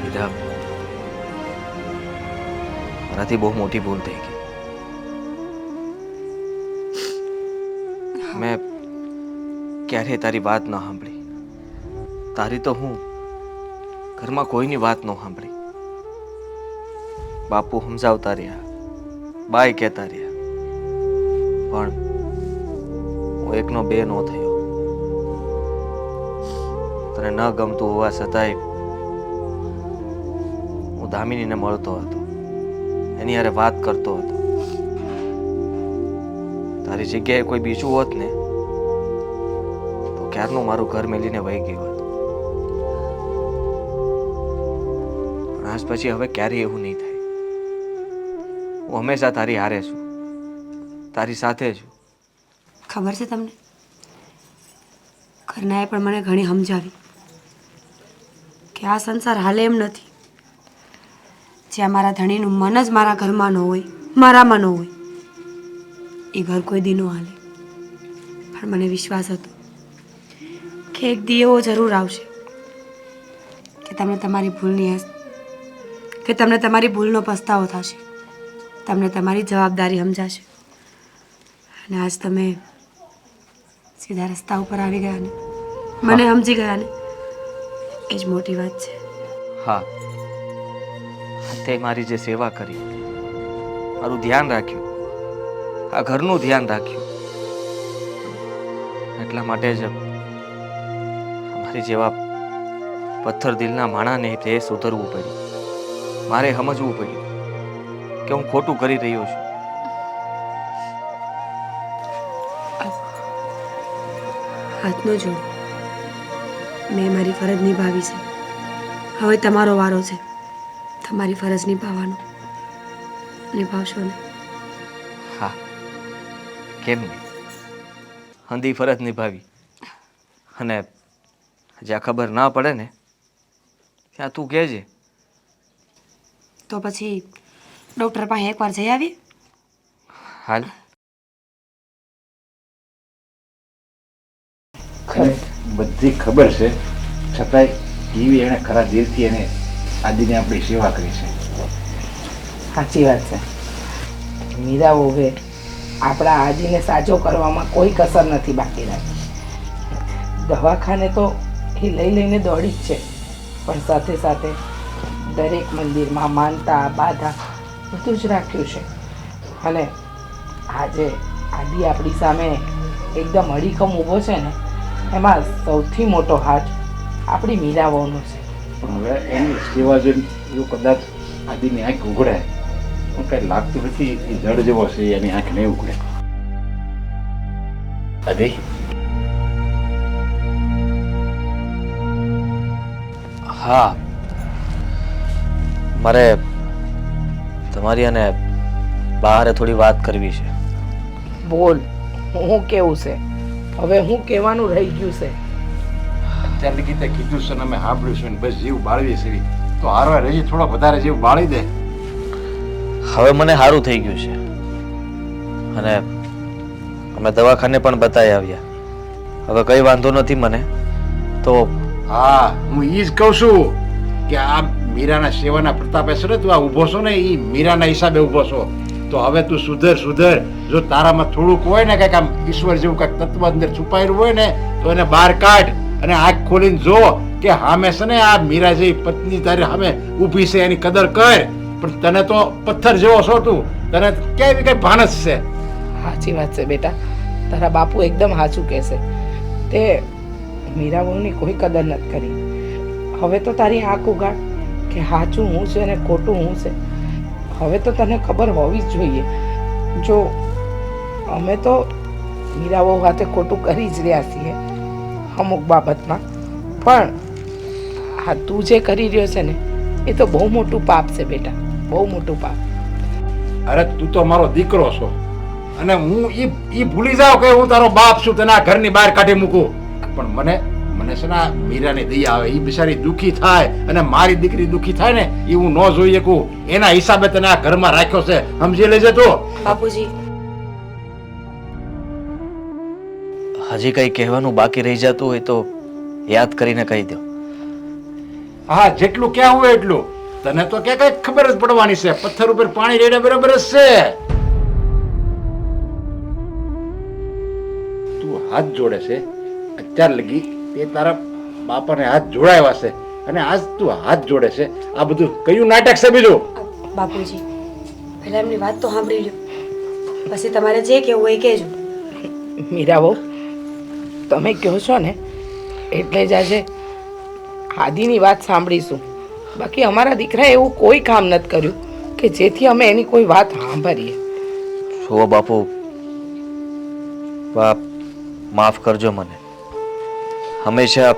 હીરા, મારાથી બહુ મોટી ભૂલ થઈ ગઈ. મેં ક્યારેય તારી વાત ન સાંભળી. તારી તો હું ઘરમાં કોઈની વાત ન સાંભળી. બાપુ સમજાવતા રહ્યા, બાય કહેતા રહ્યા, પણ હું એકનો બે નો થયો. તને ન ગમતું હોવા છતાંય હું દામિનીને મળતો હતો, એની હારે વાત કરતો હતો. તારી જગ્યાએ કોઈ બીજું હોત ને તો ક્યારનું મારું ઘર મેલીને વહી ગયું હતું. પણ આજ પછી હવે ક્યારેય એવું નહીં થાય. હું હંમેશા તારી હારે છું, તારી સાથે છું. ખબર છે તમને, ઘરનાએ પણ મને ઘણી સમજાવી કે આ સંસાર હાલે એમ નથી. જ્યાં મારા ધણીનું મન જ મારા ઘરમાં ન હોય, મારામાં ન હોય, એ ઘર કોઈ દી ન હાલે. પણ મને વિશ્વાસ હતો કે એક દી એવો જરૂર આવશે કે તમને તમારી ભૂલનો પસ્તાવો થશે, તમને તમારી જવાબદારી સમજાશે. અને આજ તમે સીધા રસ્તા ઉપર આવી ગયા ને મને સમજી ગયા ને, એ જ મોટી વાત છે. હા, તે મારી જે સેવા કરી, મારું ધ્યાન રાખ્યું, આ ઘરનું ધ્યાન રાખ્યું, એટલા માટે જ અમારી જેવા પથ્થર દિલના માણાને તે સુધરવું પડ્યું. મારે સમજવું પડ્યું કે હું ખોટું કરી રહ્યો છું. હાથનો જોડ, મેં મારી ફરજ નિભાવી છે. હવે તમારો વારો છે તમારી ફરજ નિભાવવાનો. નિભાવશો ને? હા, કેમ નહીં. હંધી ફરજ નિભાવી. અને જ્યાં ખબર ના પડે ને ત્યાં તું કહેજે. તો પછી ડૉક્ટર પાસે એકવાર જઈ આવીએ? હાલ. બધી ખબર છે છતાંય કેવી એણે ખરા દિલથી એને આદિને આપણી સેવા કરી છે. સાચી વાત છે. મીરા વહુએ આપણા આજીને સાજો કરવામાં કોઈ કસર નથી બાકી રાખી. દવાખાને તો એ લઈને દોડી જ છે, પણ સાથે સાથે દરેક મંદિરમાં માનતા બાધા બધું જ રાખ્યું છે. અને આજે આદિ આપણી સામે એકદમ અડીખમ ઊભો છે ને, એમાં સૌથી મોટો હાથ આપણી મીરા વહુનો છે. પણ હવે એની સેવા જોઈને જો કદાચ આદિની આંખ ઉઘડે પણ કાંઈ લાગતું નથી એ જડ જેવો છે, એની આંખ નહીં ઉઘડે. આદિ, હા, મારે તમારી અને બહારે થોડી વાત કરવી છે. બોલ, હું કેવું છે? હવે હું કહેવાનું રહી ગયું છે? અત્યાર લગી તે કીધું છે ને અમે સાંભળ્યું છે ને બસ જીવ બાળવી છે તો હારો હજી થોડો વધારે જીવ બાળી દે. હવે મને સારું થઈ ગયું છે અને અમે દવાખાને પણ બતાવી આવ્યા. હવે કઈ વાંધો નથી મને. તો હા હું ઈ જ કહું છું કે આ મીરાના સેવાના પ્રતાપે છે ને તું આ ઊભો છો ને એ મીરાના હિસાબે ઊભો છો. તો હવે તું સુધર. જો તારામાં થોડુંક હોય ને કંઈક આમ ઈશ્વર જેવું કંઈક તત્વ અંદર છુપાયેલું હોય ને તો એને બહાર કાઢ અને આંખ ખોલીને જો કે સામે છે ને આ મીરા જેવી પત્ની તારી સામે ઊભી છે એની કદર કર. પણ તને તો પથ્થર જેવો છો તું, તને કેવી કઈ ભાનસ છે. સાચી વાત છે બેટા, તારા બાપુ એકદમ સાચું કહેશે. તે મીરા બહુની કોઈ કદર નથી કરી. હવે તો તારી આંખ ઉગાડ કે સાચું હું છે અને ખોટું હું છે. હવે તો તને ખબર હોવી જ જોઈએ. જો અમે તો મીરા બહુ હાથે ખોટું કરી જ રહ્યા છીએ અમુક બાબતમાં, પણ આ તું જે કરી રહ્યો છે ને એ તો બહુ મોટું પાપ છે બેટા, બહુ મોટું પાપ. અરે તું તો મારો દીકરો છો અને હું ઈ ભૂલી જાઉં કે હું તારો બાપ છું, તને આ ઘરની બહાર કાઢી મૂકું. પણ મને છે ને આ મીરાની દયા આવે. એ બિચારી દુઃખી થાય અને મારી દીકરી દુઃખી થાય ને એ હું ન જોઈ શકું. એના હિસાબે તને આ ઘરમાં રાખ્યો છે, સમજી લેજે તું. બાપુજી, હજી કંઈ કહેવાનું બાકી રહી જતું હોય તો યાદ કરીને કહી દો. હા, જેટલું ક્યાં હોય એટલું. તને તો કે કઈ ખબર જ પડવાની છે. પથ્થર ઉપર પાણી રેડે બરાબર જ છે. તું હાથ જોડે છે અત્યાર લગી તે તારા બાપાને હાથ જોડાયા છે અને આજ તું હાથ જોડે છે. આ બધું કયું નાટક છે બીજું? બાપુજી, પહેલા એમની વાત તો સાંભળી લ્યો, પછી તમારે જે કહેવું હોય એ કહેજો. મીરા બહુ, તમે કહો છો ને એટલે જ આજે આદિની વાત સાંભળીશું. બાકી અમારા દીકરાએ એવું કોઈ કામ નથી કર્યું કે જેથી અમે એની કોઈ વાત સાંભળીએ. જુઓ બાપુ, બાપ માફ કરજો મને. હંમેશા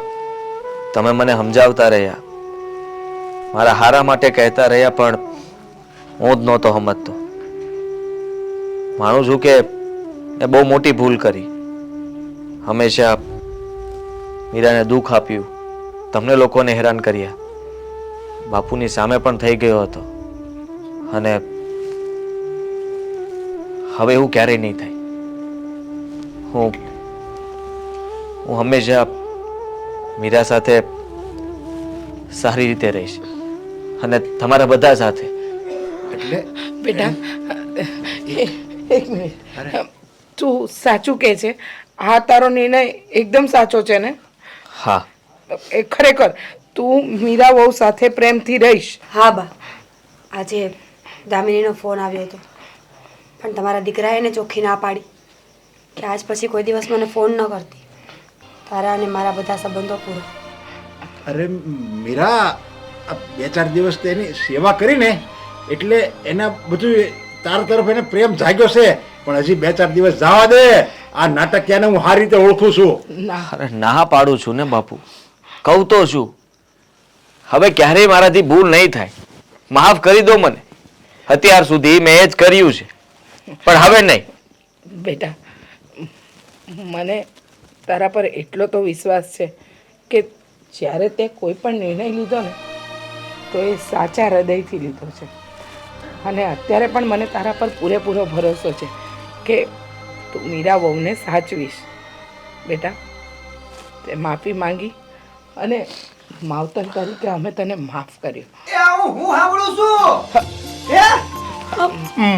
તમે મને સમજાવતા રહ્યા, મારા હારા માટે કહેતા રહ્યા, પણ હું જ નહોતો સમજતો. માનું છું કે મેં બહુ મોટી ભૂલ કરી. હંમેશા મીરાને દુઃખ આપ્યું, તમને લોકોને હેરાન કર્યા. બાપુની સામે પણ થઈ ગયો હતો અને હવે એવું ક્યારેય નહીં થાય. હું હંમેશા મીરા સાથે સારી રીતે રહીશ અને તમારા બધા સાથે. એટલે બેટા એક મિનિટ, તું સાચું કહે છે? આ તારો નિર્ણય એકદમ સાચો છે ને? હા, એ ખરેખર તું મીરા વહુ સાથે પ્રેમથી રહીશ? હા બા, આજે દામિનીનો ફોન આવ્યો હતો પણ તમારા દીકરાએ એને ચોખ્ખી ના પાડી કે આજ પછી કોઈ દિવસ મને ફોન ન કરતી. તારા અને મારા બધા સંબંધો પૂરો. અરે મીરા, આ 2-4 દિવસ તેની સેવા કરીને એટલે એના બધું તારા તરફ એને પ્રેમ જાગ્યો છે. પણ હજી 2-4 દિવસ જવા દે. આ નાટકિયાને હું સારી રીતે ઓળખું છું. ના, અરે ના પાડું છું ને બાપુ, કહું તો છું. હવે ક્યારેય મારાથી ભૂલ નહીં થાય. માફ કરી દો મને. અત્યાર સુધી મેં એ જ કર્યું છે પણ હવે નહીં. બેટા મને તારા પર એટલો તો વિશ્વાસ છે કે જ્યારે તે કોઈ પણ નિર્ણય લીધો ને તો એ સાચા હૃદયથી લીધો છે. અને અત્યારે પણ મને તારા પર પૂરેપૂરો ભરોસો છે કે તું મીરા વહુને સાચવીશ. બેટા, તે માફી માંગી અને માવતર તરીકે અમે તને માફ કર્યો. એ આવું હું સાંભળું છું. હે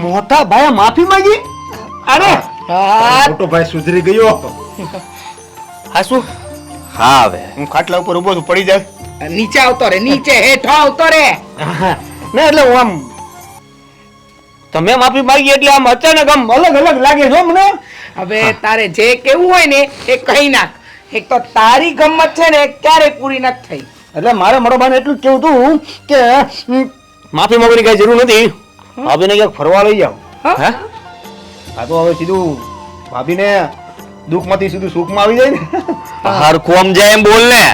મોટા ભાઈએ માફી માંગી? અરે હા, મોટો ભાઈ સુધરી ગયો. હા શું? હા, હવે હું ખાટલા ઉપર ઊભો છું, પડી જાય. નીચે આવતો રે, નીચે હેઠ આવતો રે. ના એટલે હું આમ તમે માફી માંગી એટલે આમ અચાનક આમ અલગ અલગ લાગે છે મને. હવે તારે જે કેવું હોય ને એ કહી નાખ. એક તો તારી ગમત છે ને એ ક્યારેય પૂરી નથી થઈ. એટલે મારે મારો બાને એટલું જ કેવું હતું કે માફી માંગવાની કઈ જરૂર નથી. ભાભીને ક્યાંક ફરવા લઈ જાઓ. હે? આ તો હવે સીધું ભાભીને દુઃખમાંથી સીધું સુખમાં આવી જાય ને. હરખું સમજાય એમ બોલ ને.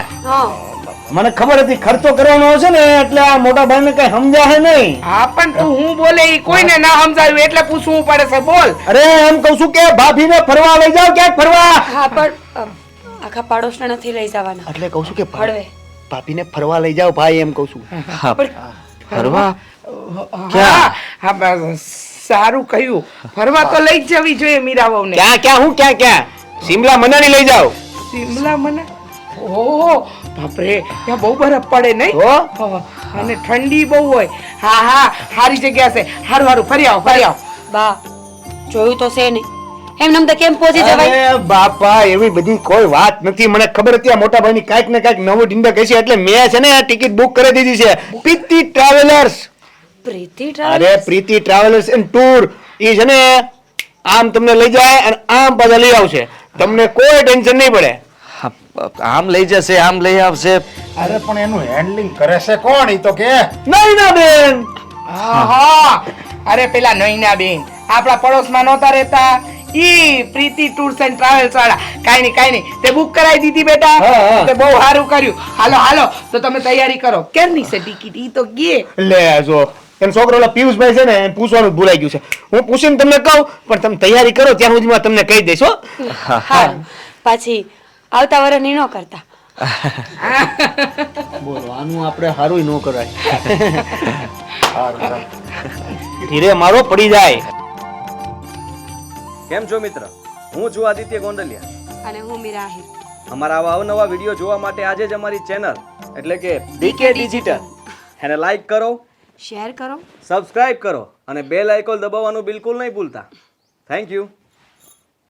મને ખબર હતી ખર્ચો કરવાનો હશે ને એટલે આ મોટા ભાઈને કઈ સમજાશે નહીં. હા, પણ તું હું બોલે ઈ કોઈને ના સમજાયું એટલે પૂછવું પડે છે. બોલ. અરે એમ કહું છું કે ભાભીને ફરવા લઈ જાઓ, ક્યાંક ફરવા. હા પણ આખા પાડોશને નથી લઈ જવાના એટલે કહું છું કે હળવે ભાભીને ફરવા લઈ જાઓ ભાઈ એમ કહું છું. ફરવા હા હા બસ, સારું કહ્યું. ફરવા તો લઈ જ જવી જોઈએ મીરાબાઉને. ક્યાં શિમલા મનાલી લઈ જાઓ. શિમલા મને ઓહો બાપરે, ત્યાં બહુ બરફ પડે નહીં? હા, અને ઠંડી બહુ હોય. હા હા, સારી જગ્યા છે. હારું હારું, ફરી આવો. બા જોયું તો છે નહીં, એમને તો કેમ પહોંચી જવાય? અરે બાપા એવી બધી કોઈ વાત નથી. મને ખબર હતી આ મોટા ભાઈની કાંઈક ને કાંઈક નવું ઢીંડક હશે એટલે મેં છે ને આ ટિકિટ બુક કરી દીધી છે. પ્રીતિ ટ્રાવેલર્સ. પ્રીતિ અરે પ્રીતિ ટ્રાવેલર્સ એન્ડ ટૂર ઈ છે ને આમ તમને લઈ જાય અને આમ પાછા લઈ આવશે. તમને કોઈ ટેન્શન નહીં પડે. હા, આમ લઈ જશે આમ લઈ આવશે. અરે પણ એનું હેન્ડલિંગ કરે છે કોણ? ઈ તો કે નહીં ના બેન. હા, અરે પેલા નૈના બેન આપણા પડોશમાં નહોતા રહેતા, ઈ પ્રીતિ ટૂર્સ એન્ડ ટ્રાવેલ્સ વાળા. કાઈ નહીં તે બુક કરાવી દીધી બેટા. હા, હા. તે બહુ સારું કર્યું. હાલો તો તમે તૈયારી કરો. કેમની છે ટિકિટ? ઈ તો ગયે. લે જો એમ છોકરો ઓલા પિયુષભાઈ છે ને એને પૂછવાનું જ ભૂલાઈ ગયું છે. હું પૂછીને તમને કહું પણ તમે તૈયારી કરો ત્યાં સુધીમાં તમને કહી દઈશ હો. હા પાછી આવતા વર્ષની ન કરતા. બોલો આનું આપણે હારું ન કરાય. ધીરે મારો પડી જાય. કેમ છો મિત્ર? હું છું આદિત્ય ગોંડલિયા. અને હું મીરા આહિર. અમારા આવા અવનવા વિડીયો જોવા માટે આજે જ અમારી ચેનલ એટલે કે બીકે ડિજિટલ એને લાઈક કરો, શેર કરો, સબસ્ક્રાઇબ કરો અને બેલ આઇકોન દબાવવાનું બિલકુલ નહીં ભૂલતા. Thank you.